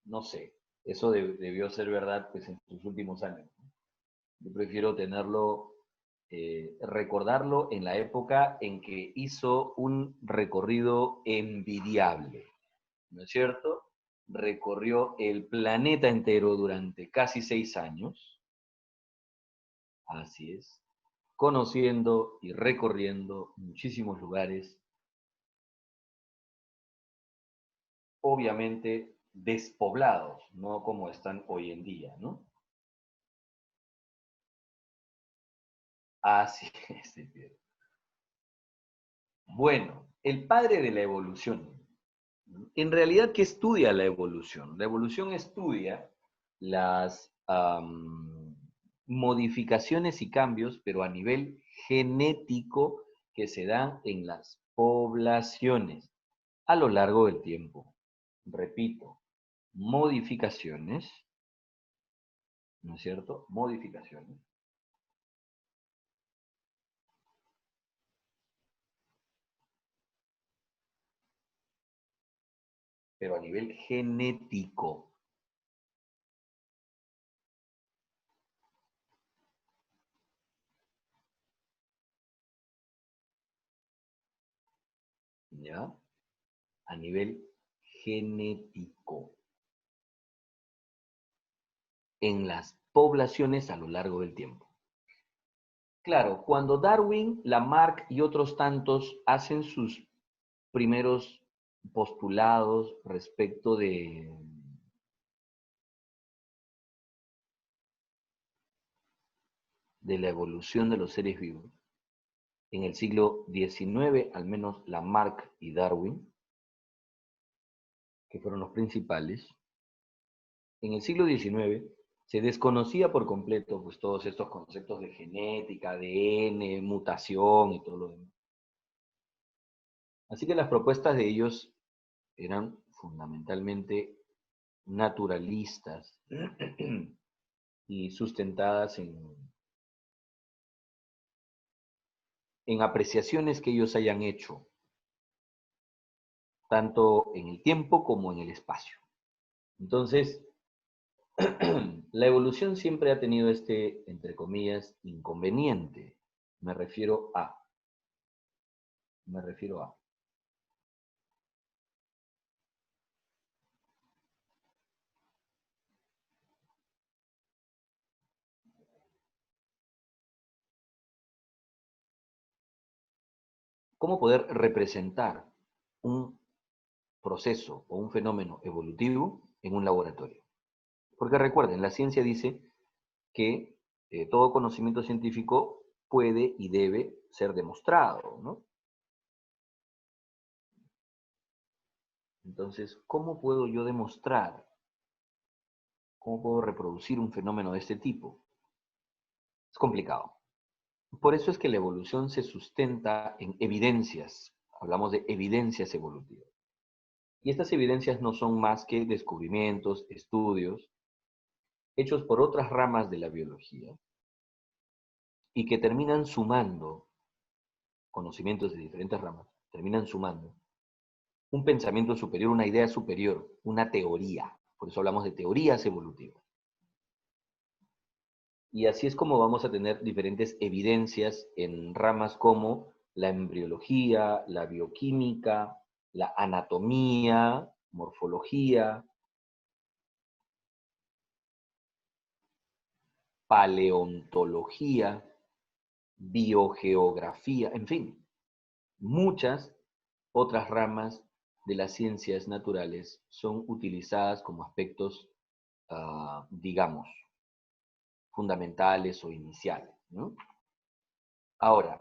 no sé, eso debió ser verdad pues en sus últimos años. Yo prefiero tenerlo, recordarlo en la época en que hizo un recorrido envidiable, ¿no es cierto? Recorrió el planeta entero durante casi 6 años, así es, conociendo y recorriendo muchísimos lugares, obviamente despoblados, no como están hoy en día, ¿no? Así es. Bueno, el padre de la evolución. En realidad, ¿qué estudia la evolución? La evolución estudia las modificaciones y cambios, pero a nivel genético, que se dan en las poblaciones a lo largo del tiempo. Repito, modificaciones, ¿no es cierto? Modificaciones, pero a nivel genético. ¿Ya? A nivel genético en las poblaciones a lo largo del tiempo. Claro, cuando Darwin, Lamarck y otros tantos hacen sus primeros postulados respecto de la evolución de los seres vivos, en el siglo XIX, al menos Lamarck y Darwin, que fueron los principales, en el siglo XIX se desconocía por completo pues, todos estos conceptos de genética, ADN, mutación y todo lo demás. Así que las propuestas de ellos eran fundamentalmente naturalistas y sustentadas en apreciaciones que ellos hayan hecho, tanto en el tiempo como en el espacio. Entonces, la evolución siempre ha tenido este, entre comillas, inconveniente. Me refiero a. ¿Cómo poder representar un proceso o un fenómeno evolutivo en un laboratorio? Porque recuerden, la ciencia dice que todo conocimiento científico puede y debe ser demostrado, ¿no? Entonces, ¿cómo puedo yo demostrar? ¿Cómo puedo reproducir un fenómeno de este tipo? Es complicado. Por eso es que la evolución se sustenta en evidencias. Hablamos de evidencias evolutivas. Y estas evidencias no son más que descubrimientos, estudios, hechos por otras ramas de la biología y que terminan sumando, conocimientos de diferentes ramas, terminan sumando un pensamiento superior, una idea superior, una teoría. Por eso hablamos de teorías evolutivas. Y así es como vamos a tener diferentes evidencias en ramas como la embriología, la bioquímica, la anatomía, morfología, paleontología, biogeografía, en fin, muchas otras ramas de las ciencias naturales son utilizadas como aspectos, digamos, fundamentales o iniciales, ¿no? Ahora,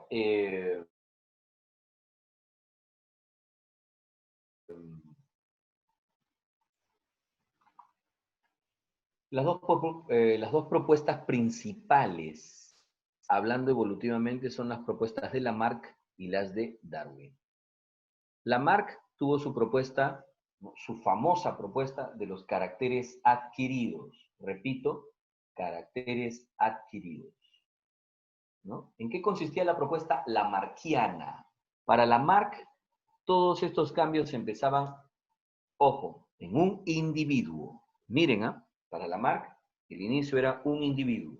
las dos propuestas principales, hablando evolutivamente, son las propuestas de Lamarck y las de Darwin. Lamarck tuvo su propuesta, ¿no?, su famosa propuesta de los caracteres adquiridos. Repito, caracteres adquiridos, ¿no? ¿En qué consistía la propuesta lamarckiana? Para Lamarck, todos estos cambios empezaban, ojo, en un individuo. Miren, para Lamarck, el inicio era un individuo.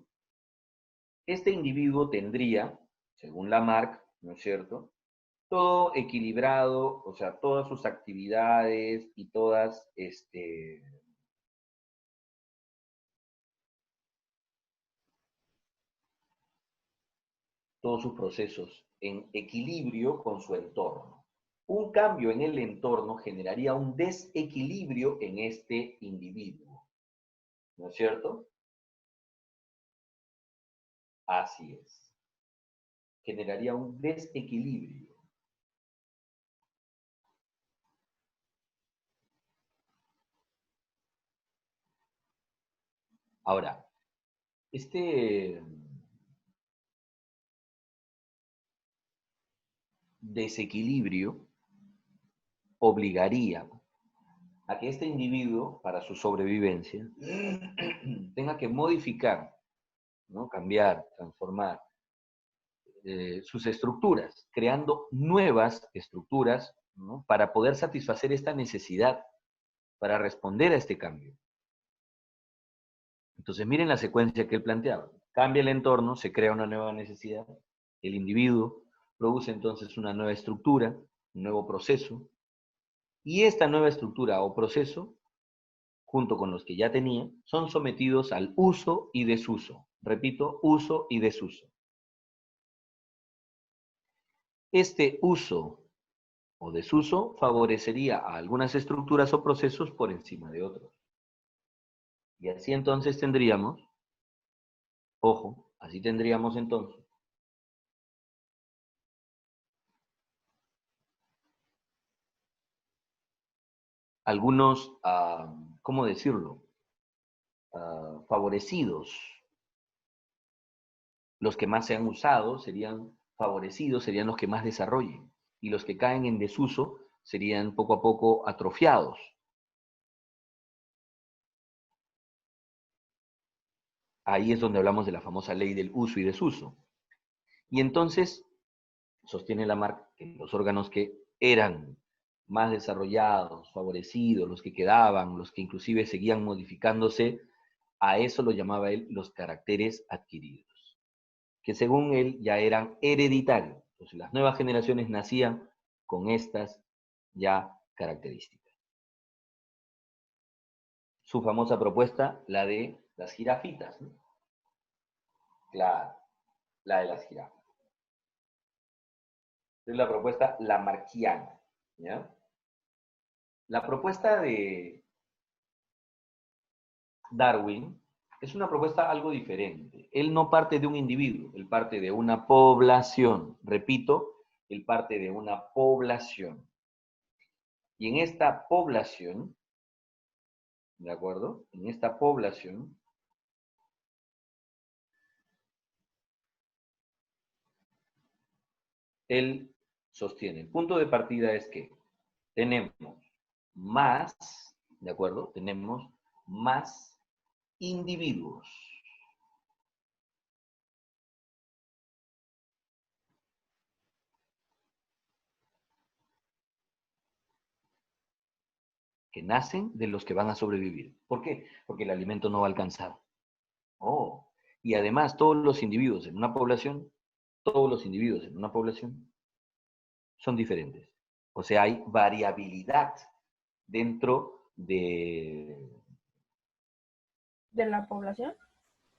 Este individuo tendría, según Lamarck, ¿no es cierto?, todo equilibrado, o sea, todas sus actividades y todos sus procesos en equilibrio con su entorno. Un cambio en el entorno generaría un desequilibrio en este individuo, ¿no es cierto? Así es. Generaría un desequilibrio. Ahora, este desequilibrio obligaría a que este individuo, para su sobrevivencia, tenga que modificar, ¿no?, cambiar, transformar sus estructuras, creando nuevas estructuras, ¿no?, para poder satisfacer esta necesidad, para responder a este cambio. Entonces miren la secuencia que él planteaba. Cambia el entorno, se crea una nueva necesidad, el individuo produce entonces una nueva estructura, un nuevo proceso, y esta nueva estructura o proceso, junto con los que ya tenía, son sometidos al uso y desuso. Repito, uso y desuso. Este uso o desuso favorecería a algunas estructuras o procesos por encima de otros. Y así entonces tendríamos, ojo, así tendríamos entonces algunos, ¿cómo decirlo?, favorecidos. Los que más se han usado serían favorecidos, serían los que más desarrollen. y los que caen en desuso serían poco a poco atrofiados. Ahí es donde hablamos de la famosa ley del uso y desuso. Y entonces sostiene Lamarck que los órganos que eran más desarrollados, favorecidos, los que quedaban, los que inclusive seguían modificándose, a eso lo llamaba él los caracteres adquiridos, que según él ya eran hereditarios. Entonces las nuevas generaciones nacían con estas ya características. Su famosa propuesta, la de las jirafitas, ¿no? Claro, la de las jirafas. Es la propuesta lamarckiana, ¿ya? La propuesta de Darwin es una propuesta algo diferente. Él no parte de un individuo, él parte de una población. Repito, él parte de una población. Y en esta población, ¿de acuerdo? En esta población, él sostiene. El punto de partida es que tenemos más, ¿de acuerdo? Tenemos más individuos. Que nacen de los que van a sobrevivir. ¿Por qué? Porque el alimento no va a alcanzar. Oh, y además todos los individuos en una población, todos los individuos en una población son diferentes. O sea, hay variabilidad dentro ¿De la población?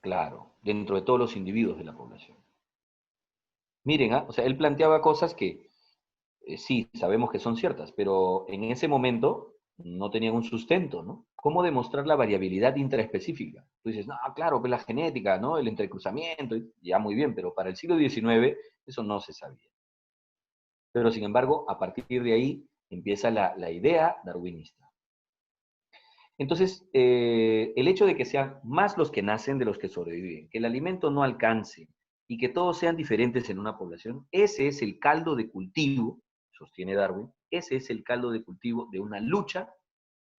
claro, dentro de todos los individuos de la población. Miren, o sea, él planteaba cosas que sí, sabemos que son ciertas, pero en ese momento no tenían un sustento, ¿no? ¿Cómo demostrar la variabilidad intraespecífica? Tú dices, no, claro, pues la genética, ¿no? El entrecruzamiento, ya muy bien, pero para el siglo XIX eso no se sabía. Pero sin embargo, a partir de ahí empieza la idea darwinista. Entonces, el hecho de que sean más los que nacen de los que sobreviven, que el alimento no alcance y que todos sean diferentes en una población, ese es el caldo de cultivo, sostiene Darwin, ese es el caldo de cultivo de una lucha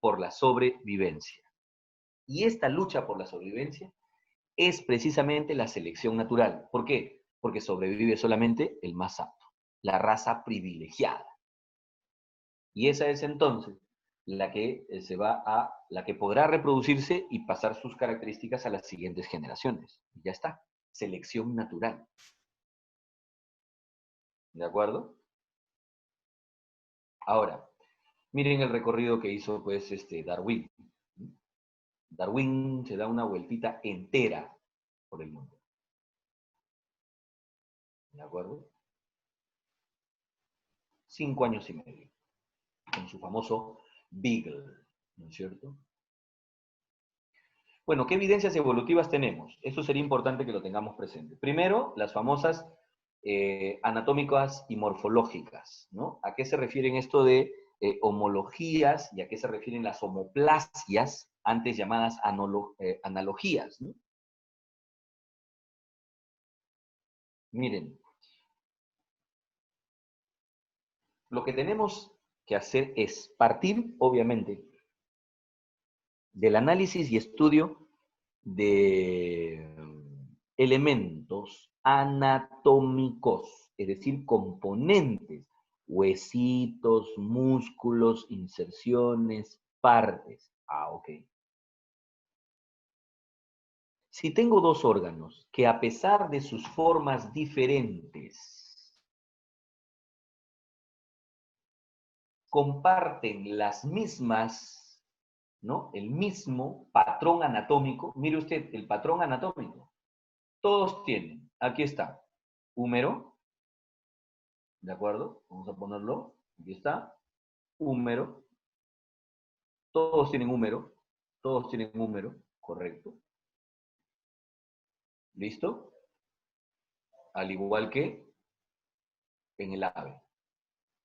por la sobrevivencia. Y esta lucha por la sobrevivencia es precisamente la selección natural. ¿Por qué? Porque sobrevive solamente el más apto, la raza privilegiada. Y esa es entonces la que la que podrá reproducirse y pasar sus características a las siguientes generaciones. Y ya está. Selección natural. ¿De acuerdo? Ahora, miren el recorrido que hizo pues Darwin. Darwin se da una vueltita entera por el mundo. ¿De acuerdo? 5 años y medio. Con su famoso Beagle. ¿No es cierto? Bueno, ¿qué evidencias evolutivas tenemos? Eso sería importante que lo tengamos presente. Primero, las famosas anatómicas y morfológicas, ¿no? ¿A qué se refieren esto de homologías y a qué se refieren las homoplasias, antes llamadas analogías, ¿no? Miren, lo que tenemos que hacer es partir, obviamente, del análisis y estudio de elementos anatómicos, es decir, componentes, huesitos, músculos, inserciones, partes. Ah, ok. Si tengo dos órganos que a pesar de sus formas diferentes comparten las mismas, ¿no? El mismo patrón anatómico, mire usted el patrón anatómico. Todos tienen, aquí está, húmero, ¿de acuerdo? Vamos a ponerlo, aquí está, húmero. Todos tienen húmero, correcto. ¿Listo? Al igual que en el ave.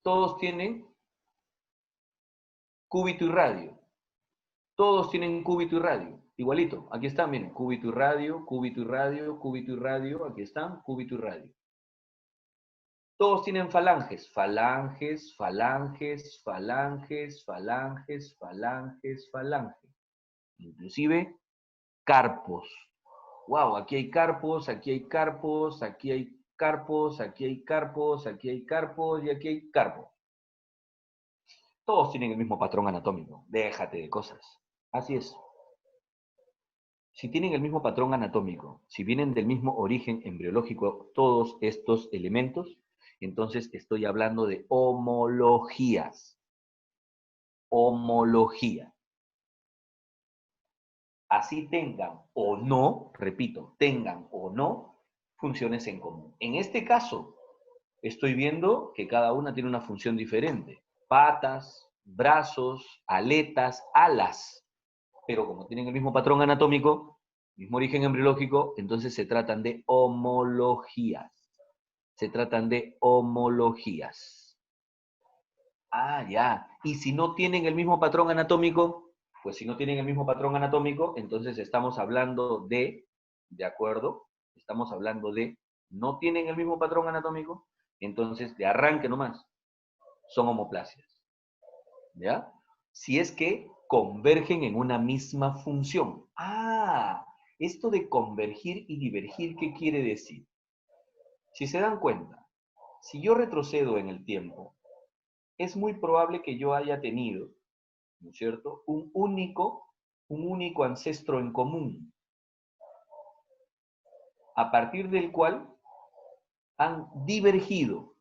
Todos tienen cúbito y radio. Todos tienen cúbito y radio. Igualito, aquí están, miren, cúbito y radio, cúbito y radio, cúbito y radio, aquí están, cúbito y radio. Todos tienen falanges, falanges, falanges, falanges, falanges, falanges, falanges. Inclusive carpos. Wow, aquí hay carpos, aquí hay carpos, aquí hay carpos, aquí hay carpos, aquí hay carpos y aquí hay carpos. Todos tienen el mismo patrón anatómico. Déjate de cosas. Así es. Si tienen el mismo patrón anatómico, si vienen del mismo origen embriológico todos estos elementos, entonces estoy hablando de homologías. Homología. Así tengan o no, repito, tengan o no funciones en común. En este caso, estoy viendo que cada una tiene una función diferente. Patas, brazos, aletas, alas. Pero como tienen el mismo patrón anatómico, mismo origen embriológico, entonces se tratan de homologías. Se tratan de homologías. Ah, ya. Y si no tienen el mismo patrón anatómico, pues si no tienen el mismo patrón anatómico, entonces estamos hablando ¿de acuerdo? Estamos hablando de, no tienen el mismo patrón anatómico, entonces de arranque nomás, son homoplasias. ¿Ya? Si es que convergen en una misma función. Ah, esto de convergir y divergir, ¿qué quiere decir? Si se dan cuenta, si yo retrocedo en el tiempo, es muy probable que yo haya tenido, ¿no es cierto?, un único ancestro en común, a partir del cual han divergido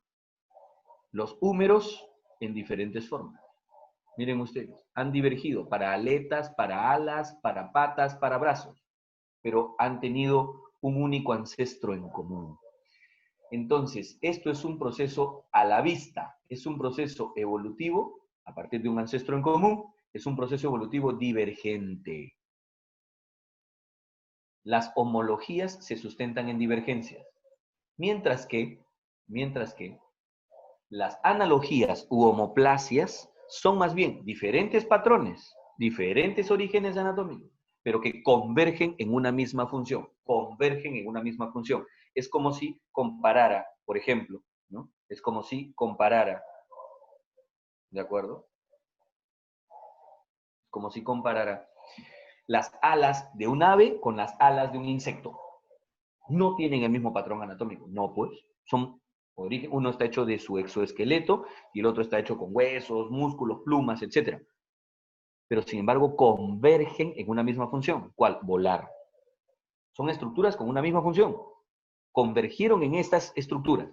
los húmeros en diferentes formas. Miren ustedes, han divergido para aletas, para alas, para patas, para brazos, pero han tenido un único ancestro en común. Entonces, esto es un proceso a la vista, es un proceso evolutivo, a partir de un ancestro en común, es un proceso evolutivo divergente. Las homologías se sustentan en divergencias, mientras que las analogías u homoplasias son más bien diferentes patrones, diferentes orígenes anatómicos, pero que convergen en una misma función, convergen en una misma función. Es como si comparara, por ejemplo, ¿no? Es como si comparara, ¿de acuerdo? Como si comparara las alas de un ave con las alas de un insecto. No tienen el mismo patrón anatómico, no pues, son origen, uno está hecho de su exoesqueleto y el otro está hecho con huesos, músculos, plumas, etc. Pero sin embargo convergen en una misma función. ¿Cuál? Volar. Son estructuras con una misma función. Convergieron en estas estructuras,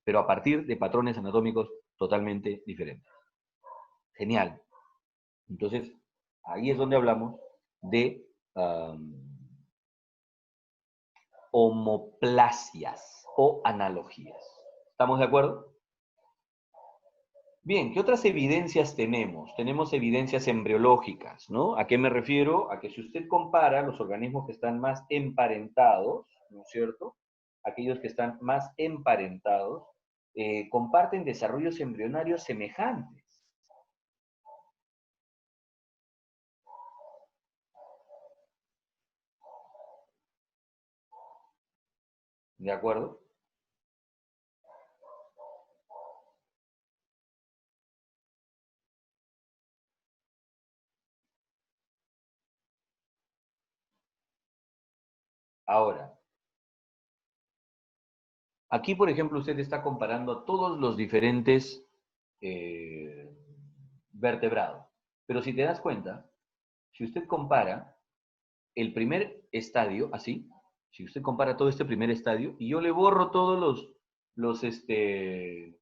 pero a partir de patrones anatómicos totalmente diferentes. Genial. Entonces, ahí es donde hablamos de homoplasias o analogías. ¿Estamos de acuerdo? Bien, ¿qué otras evidencias tenemos? Tenemos evidencias embriológicas, ¿no? ¿A qué me refiero? A que si usted compara los organismos que están más emparentados, ¿no es cierto? Aquellos que están más emparentados, comparten desarrollos embrionarios semejantes. ¿De acuerdo? Ahora, aquí, por ejemplo, usted está comparando todos los diferentes vertebrados. Pero si te das cuenta, si usted compara el primer estadio, así, si usted compara todo este primer estadio, y yo le borro todos de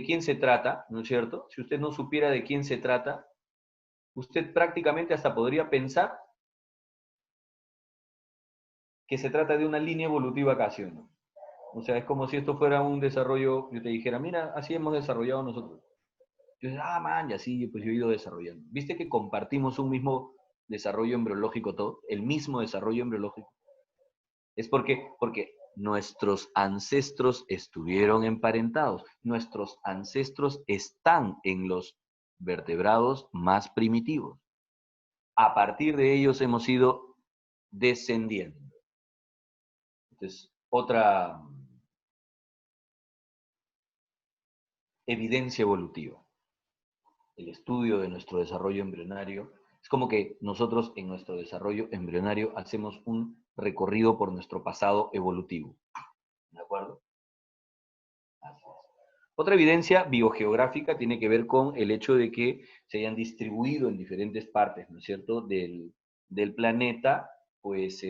quién se trata, ¿no es cierto? Si usted no supiera de quién se trata, usted prácticamente hasta podría pensar que se trata de una línea evolutiva casi, ¿no? O sea, es como si esto fuera un desarrollo, yo te dijera, mira, así hemos desarrollado nosotros. Yo digo, ah, man, y así pues yo he ido desarrollando. ¿Viste que compartimos un mismo desarrollo embriológico todo? El mismo desarrollo embriológico. Es porque nuestros ancestros estuvieron emparentados. Nuestros ancestros están en los vertebrados más primitivos. A partir de ellos hemos ido descendiendo. Entonces, evidencia evolutiva. El estudio de nuestro desarrollo embrionario. Es como que nosotros en nuestro desarrollo embrionario hacemos un recorrido por nuestro pasado evolutivo. ¿De acuerdo? Así es. Otra evidencia biogeográfica tiene que ver con el hecho de que se hayan distribuido en diferentes partes, ¿no es cierto?, del planeta, pues,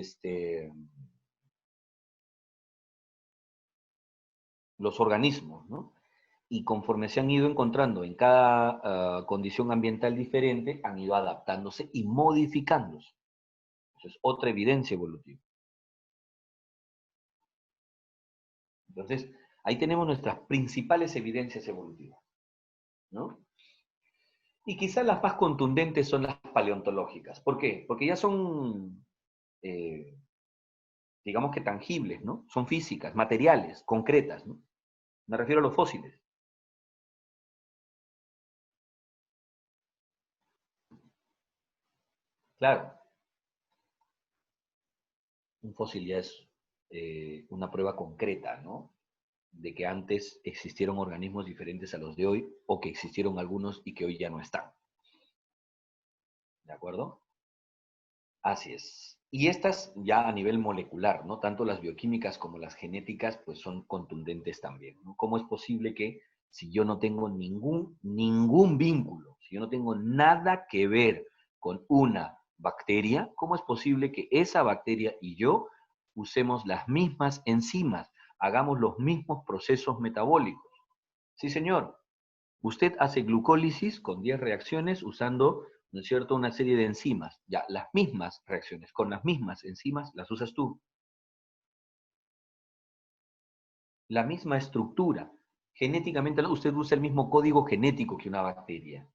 los organismos, ¿no? Y conforme se han ido encontrando en cada condición ambiental diferente, han ido adaptándose y modificándose. Eso es otra evidencia evolutiva. Entonces, ahí tenemos nuestras principales evidencias evolutivas, ¿no? Y quizás las más contundentes son las paleontológicas. ¿Por qué? Porque ya son, eh, digamos que tangibles, ¿no? Son físicas, materiales, concretas, ¿no? Me refiero a los fósiles. Claro, un fósil ya es una prueba concreta, ¿no? De que antes existieron organismos diferentes a los de hoy, o que existieron algunos y que hoy ya no están. ¿De acuerdo? Así es. Y estas ya a nivel molecular, ¿no? Tanto las bioquímicas como las genéticas, pues son contundentes también, ¿no? ¿Cómo es posible que si yo no tengo ningún vínculo, si yo no tengo nada que ver con una bacteria, cómo es posible que esa bacteria y yo usemos las mismas enzimas, hagamos los mismos procesos metabólicos? Sí, señor. Usted hace glucólisis con 10 reacciones usando, ¿no es cierto?, una serie de enzimas. Ya, las mismas reacciones, con las mismas enzimas, las usas tú. La misma estructura. Genéticamente, usted usa el mismo código genético que una bacteria.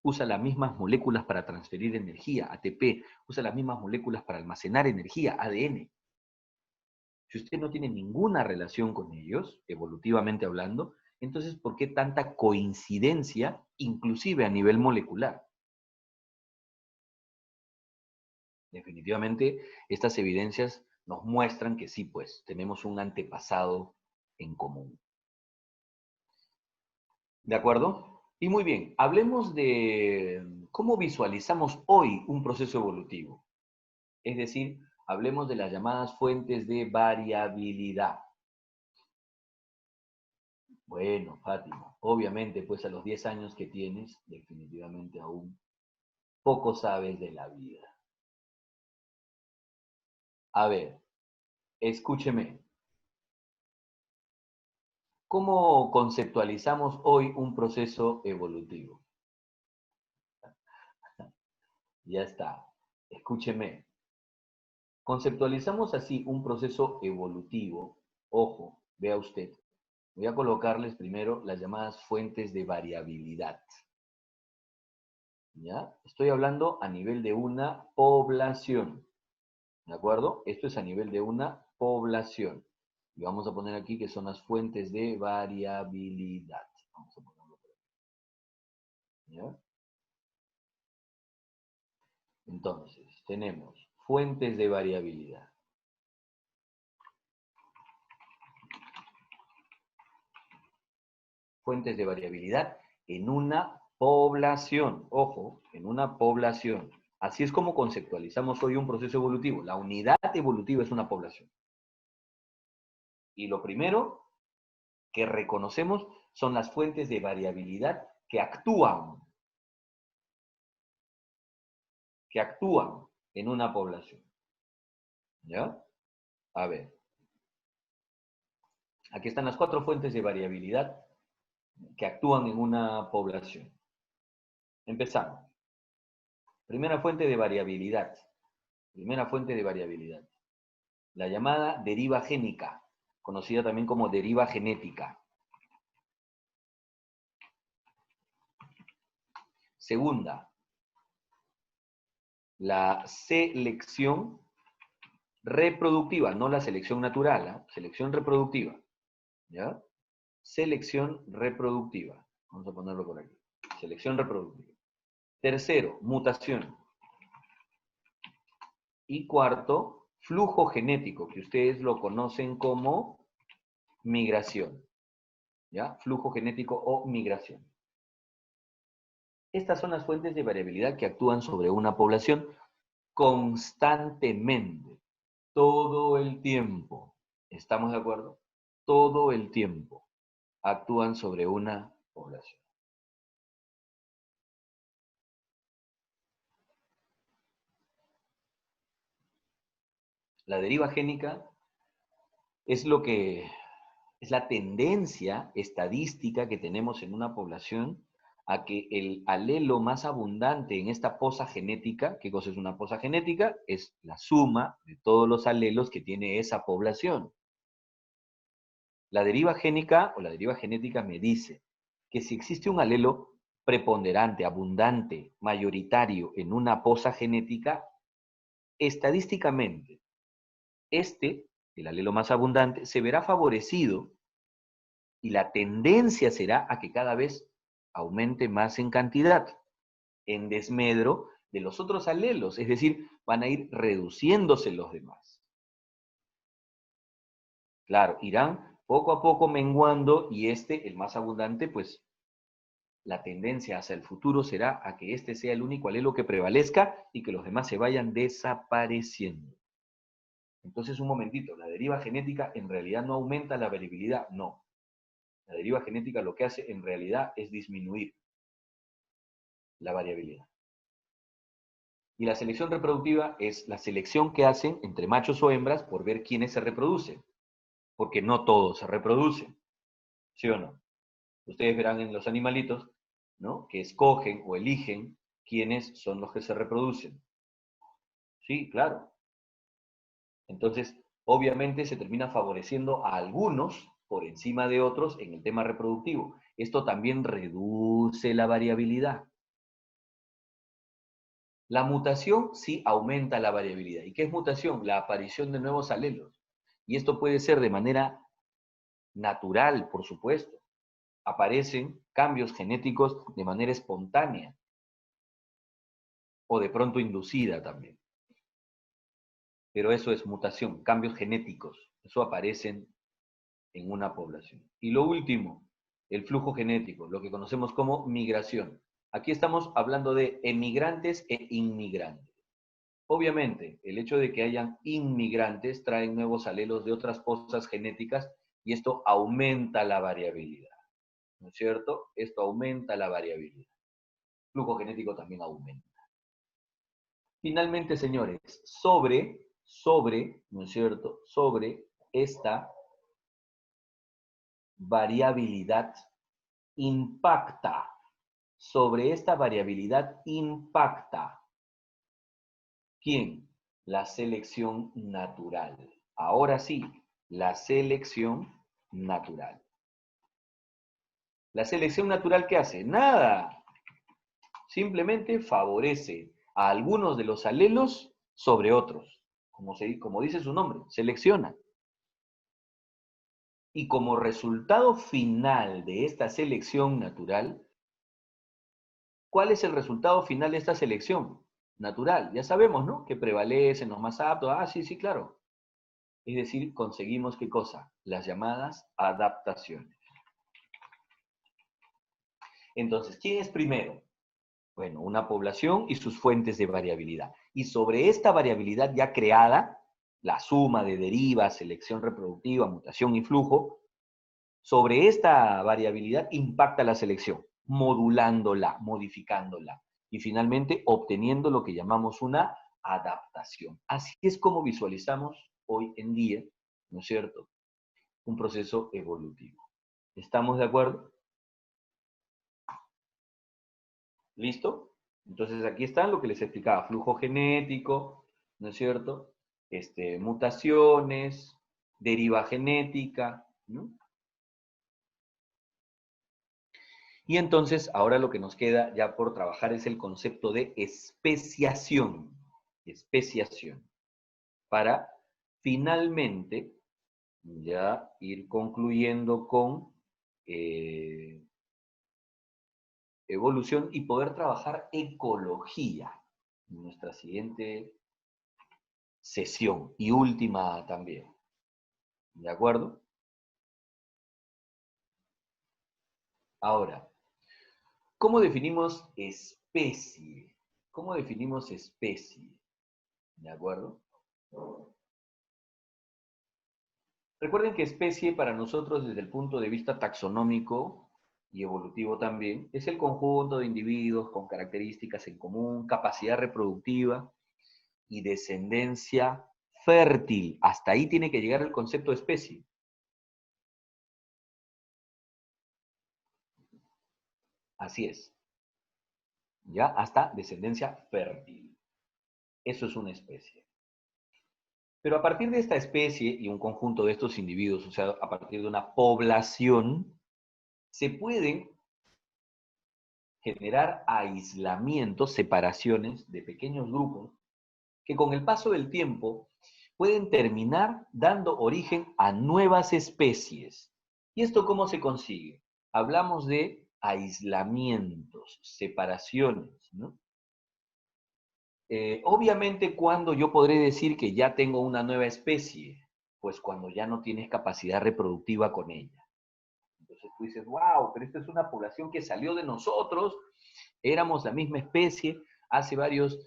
Usa las mismas moléculas para transferir energía, ATP. Usa las mismas moléculas para almacenar energía, ADN. Si usted no tiene ninguna relación con ellos, evolutivamente hablando, entonces, ¿por qué tanta coincidencia, inclusive a nivel molecular? Definitivamente, estas evidencias nos muestran que sí, pues, tenemos un antepasado en común. ¿De acuerdo? Y muy bien, hablemos de cómo visualizamos hoy un proceso evolutivo. Es decir, hablemos de las llamadas fuentes de variabilidad. Bueno, Fátima, obviamente, pues a los 10 años que tienes, definitivamente aún poco sabes de la vida. A ver, escúcheme. ¿Cómo conceptualizamos hoy un proceso evolutivo? Ya está. Escúcheme. Conceptualizamos así un proceso evolutivo. Ojo, vea usted. Voy a colocarles primero las llamadas fuentes de variabilidad. ¿Ya? Estoy hablando a nivel de una población. ¿De acuerdo? Esto es a nivel de una población. Y vamos a poner aquí que son las fuentes de variabilidad. Vamos a ponerlo por aquí. ¿Ya? Entonces, tenemos fuentes de variabilidad. Fuentes de variabilidad en una población. Ojo, en una población. Así es como conceptualizamos hoy un proceso evolutivo. La unidad evolutiva es una población. Y lo primero que reconocemos son las fuentes de variabilidad que actúan en una población. ¿Ya? A ver. Aquí están las 4 fuentes de variabilidad que actúan en una población. Empezamos. Primera fuente de variabilidad. Primera fuente de variabilidad. La llamada deriva génica, conocida también como deriva genética. Segunda, la selección reproductiva, no la selección natural, ¿eh? Selección reproductiva. ¿Ya? Selección reproductiva. Vamos a ponerlo por aquí. Selección reproductiva. Tercero, mutación. Y cuarto, flujo genético, que ustedes lo conocen como migración. ¿ya? Flujo genético o migración. Estas son las fuentes de variabilidad que actúan sobre una población constantemente, todo el tiempo. ¿Estamos de acuerdo? Todo el tiempo actúan sobre una población. La deriva génica es la tendencia estadística que tenemos en una población a que el alelo más abundante en esta poza genética, ¿qué cosa es una poza genética? Es la suma de todos los alelos que tiene esa población. La deriva génica o la deriva genética me dice que si existe un alelo preponderante, abundante, mayoritario en una poza genética, estadísticamente, el alelo más abundante, se verá favorecido y la tendencia será a que cada vez aumente más en cantidad, en desmedro de los otros alelos, es decir, van a ir reduciéndose los demás. Claro, irán poco a poco menguando y el más abundante, pues la tendencia hacia el futuro será a que este sea el único alelo que prevalezca y que los demás se vayan desapareciendo. Entonces, un momentito, la deriva genética en realidad no aumenta la variabilidad, no. La deriva genética lo que hace en realidad es disminuir la variabilidad. Y la selección reproductiva es la selección que hacen entre machos o hembras por ver quiénes se reproducen, porque no todos se reproducen, ¿sí o no? Ustedes verán en los animalitos, ¿no? Que escogen o eligen quiénes son los que se reproducen. Sí, claro. Entonces, obviamente se termina favoreciendo a algunos por encima de otros en el tema reproductivo. Esto también reduce la variabilidad. La mutación sí aumenta la variabilidad. ¿Y qué es mutación? La aparición de nuevos alelos. Y esto puede ser de manera natural, por supuesto. Aparecen cambios genéticos de manera espontánea o de pronto inducida también. Pero eso es mutación, cambios genéticos. Eso aparecen en una población. Y lo último, el flujo genético, lo que conocemos como migración. Aquí estamos hablando de emigrantes e inmigrantes. Obviamente, el hecho de que hayan inmigrantes traen nuevos alelos de otras pozas genéticas y esto aumenta la variabilidad. ¿No es cierto? Esto aumenta la variabilidad. El flujo genético también aumenta. Finalmente, señores, ¿no es cierto? Sobre esta variabilidad impacta. Sobre esta variabilidad impacta. ¿Quién? La selección natural. Ahora sí, la selección natural. ¿La selección natural qué hace? Nada. Simplemente favorece a algunos de los alelos sobre otros. Como dice su nombre, selecciona. Y como resultado final de esta selección natural, ¿cuál es el resultado final de esta selección natural? Ya sabemos, ¿no? Que prevalecen los más aptos. Ah, sí, sí, claro. Es decir, conseguimos ¿qué cosa? Las llamadas adaptaciones. Entonces, ¿quién es primero? Bueno, una población y sus fuentes de variabilidad. Y sobre esta variabilidad ya creada, la suma de derivas, selección reproductiva, mutación y flujo, sobre esta variabilidad impacta la selección, modulándola, modificándola y finalmente obteniendo lo que llamamos una adaptación. Así es como visualizamos hoy en día, ¿no es cierto?, un proceso evolutivo. ¿Estamos de acuerdo? ¿Listo? Entonces aquí está lo que les explicaba, flujo genético, ¿no es cierto? Mutaciones, deriva genética, ¿no? Y entonces ahora lo que nos queda ya por trabajar es el concepto de especiación, para finalmente ya ir concluyendo con evolución y poder trabajar ecología en nuestra siguiente sesión y última también. ¿De acuerdo? Ahora, ¿cómo definimos especie? ¿Cómo definimos especie? ¿De acuerdo? Recuerden que especie para nosotros desde el punto de vista taxonómico y evolutivo también es el conjunto de individuos con características en común, capacidad reproductiva y descendencia fértil. Hasta ahí tiene que llegar el concepto de especie. Así es. Ya hasta descendencia fértil. Eso es una especie. Pero a partir de esta especie y un conjunto de estos individuos, o sea, a partir de una población, se pueden generar aislamientos, separaciones de pequeños grupos que con el paso del tiempo pueden terminar dando origen a nuevas especies. ¿Y esto cómo se consigue? Hablamos de aislamientos, separaciones, ¿no? Obviamente, cuando yo podré decir que ya tengo una nueva especie, pues cuando ya no tienes capacidad reproductiva con ella. Entonces tú dices, wow, pero esta es una población que salió de nosotros, éramos la misma especie hace varias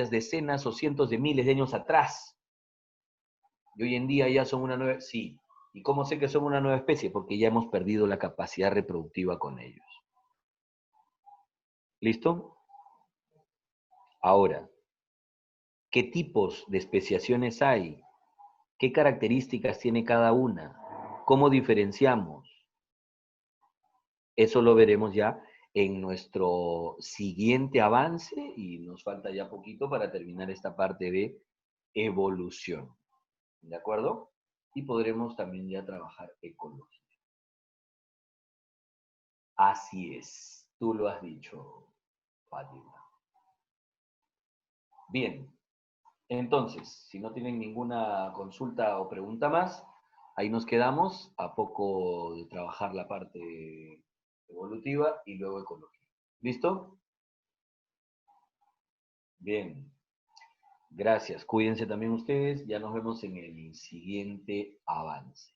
decenas o cientos de miles de años atrás. Y hoy en día ya son una nueva, sí. ¿Y cómo sé que son una nueva especie? Porque ya hemos perdido la capacidad reproductiva con ellos. ¿Listo? Ahora, ¿qué tipos de especiaciones hay? ¿Qué características tiene cada una? ¿Cómo diferenciamos? Eso lo veremos ya en nuestro siguiente avance y nos falta ya poquito para terminar esta parte de evolución. ¿De acuerdo? Y podremos también ya trabajar ecología. Así es, tú lo has dicho, Fátima. Bien, entonces, si no tienen ninguna consulta o pregunta más, ahí nos quedamos a poco de trabajar la parte evolutiva y luego ecología. ¿Listo? Bien, gracias. Cuídense también ustedes. Ya nos vemos en el siguiente avance.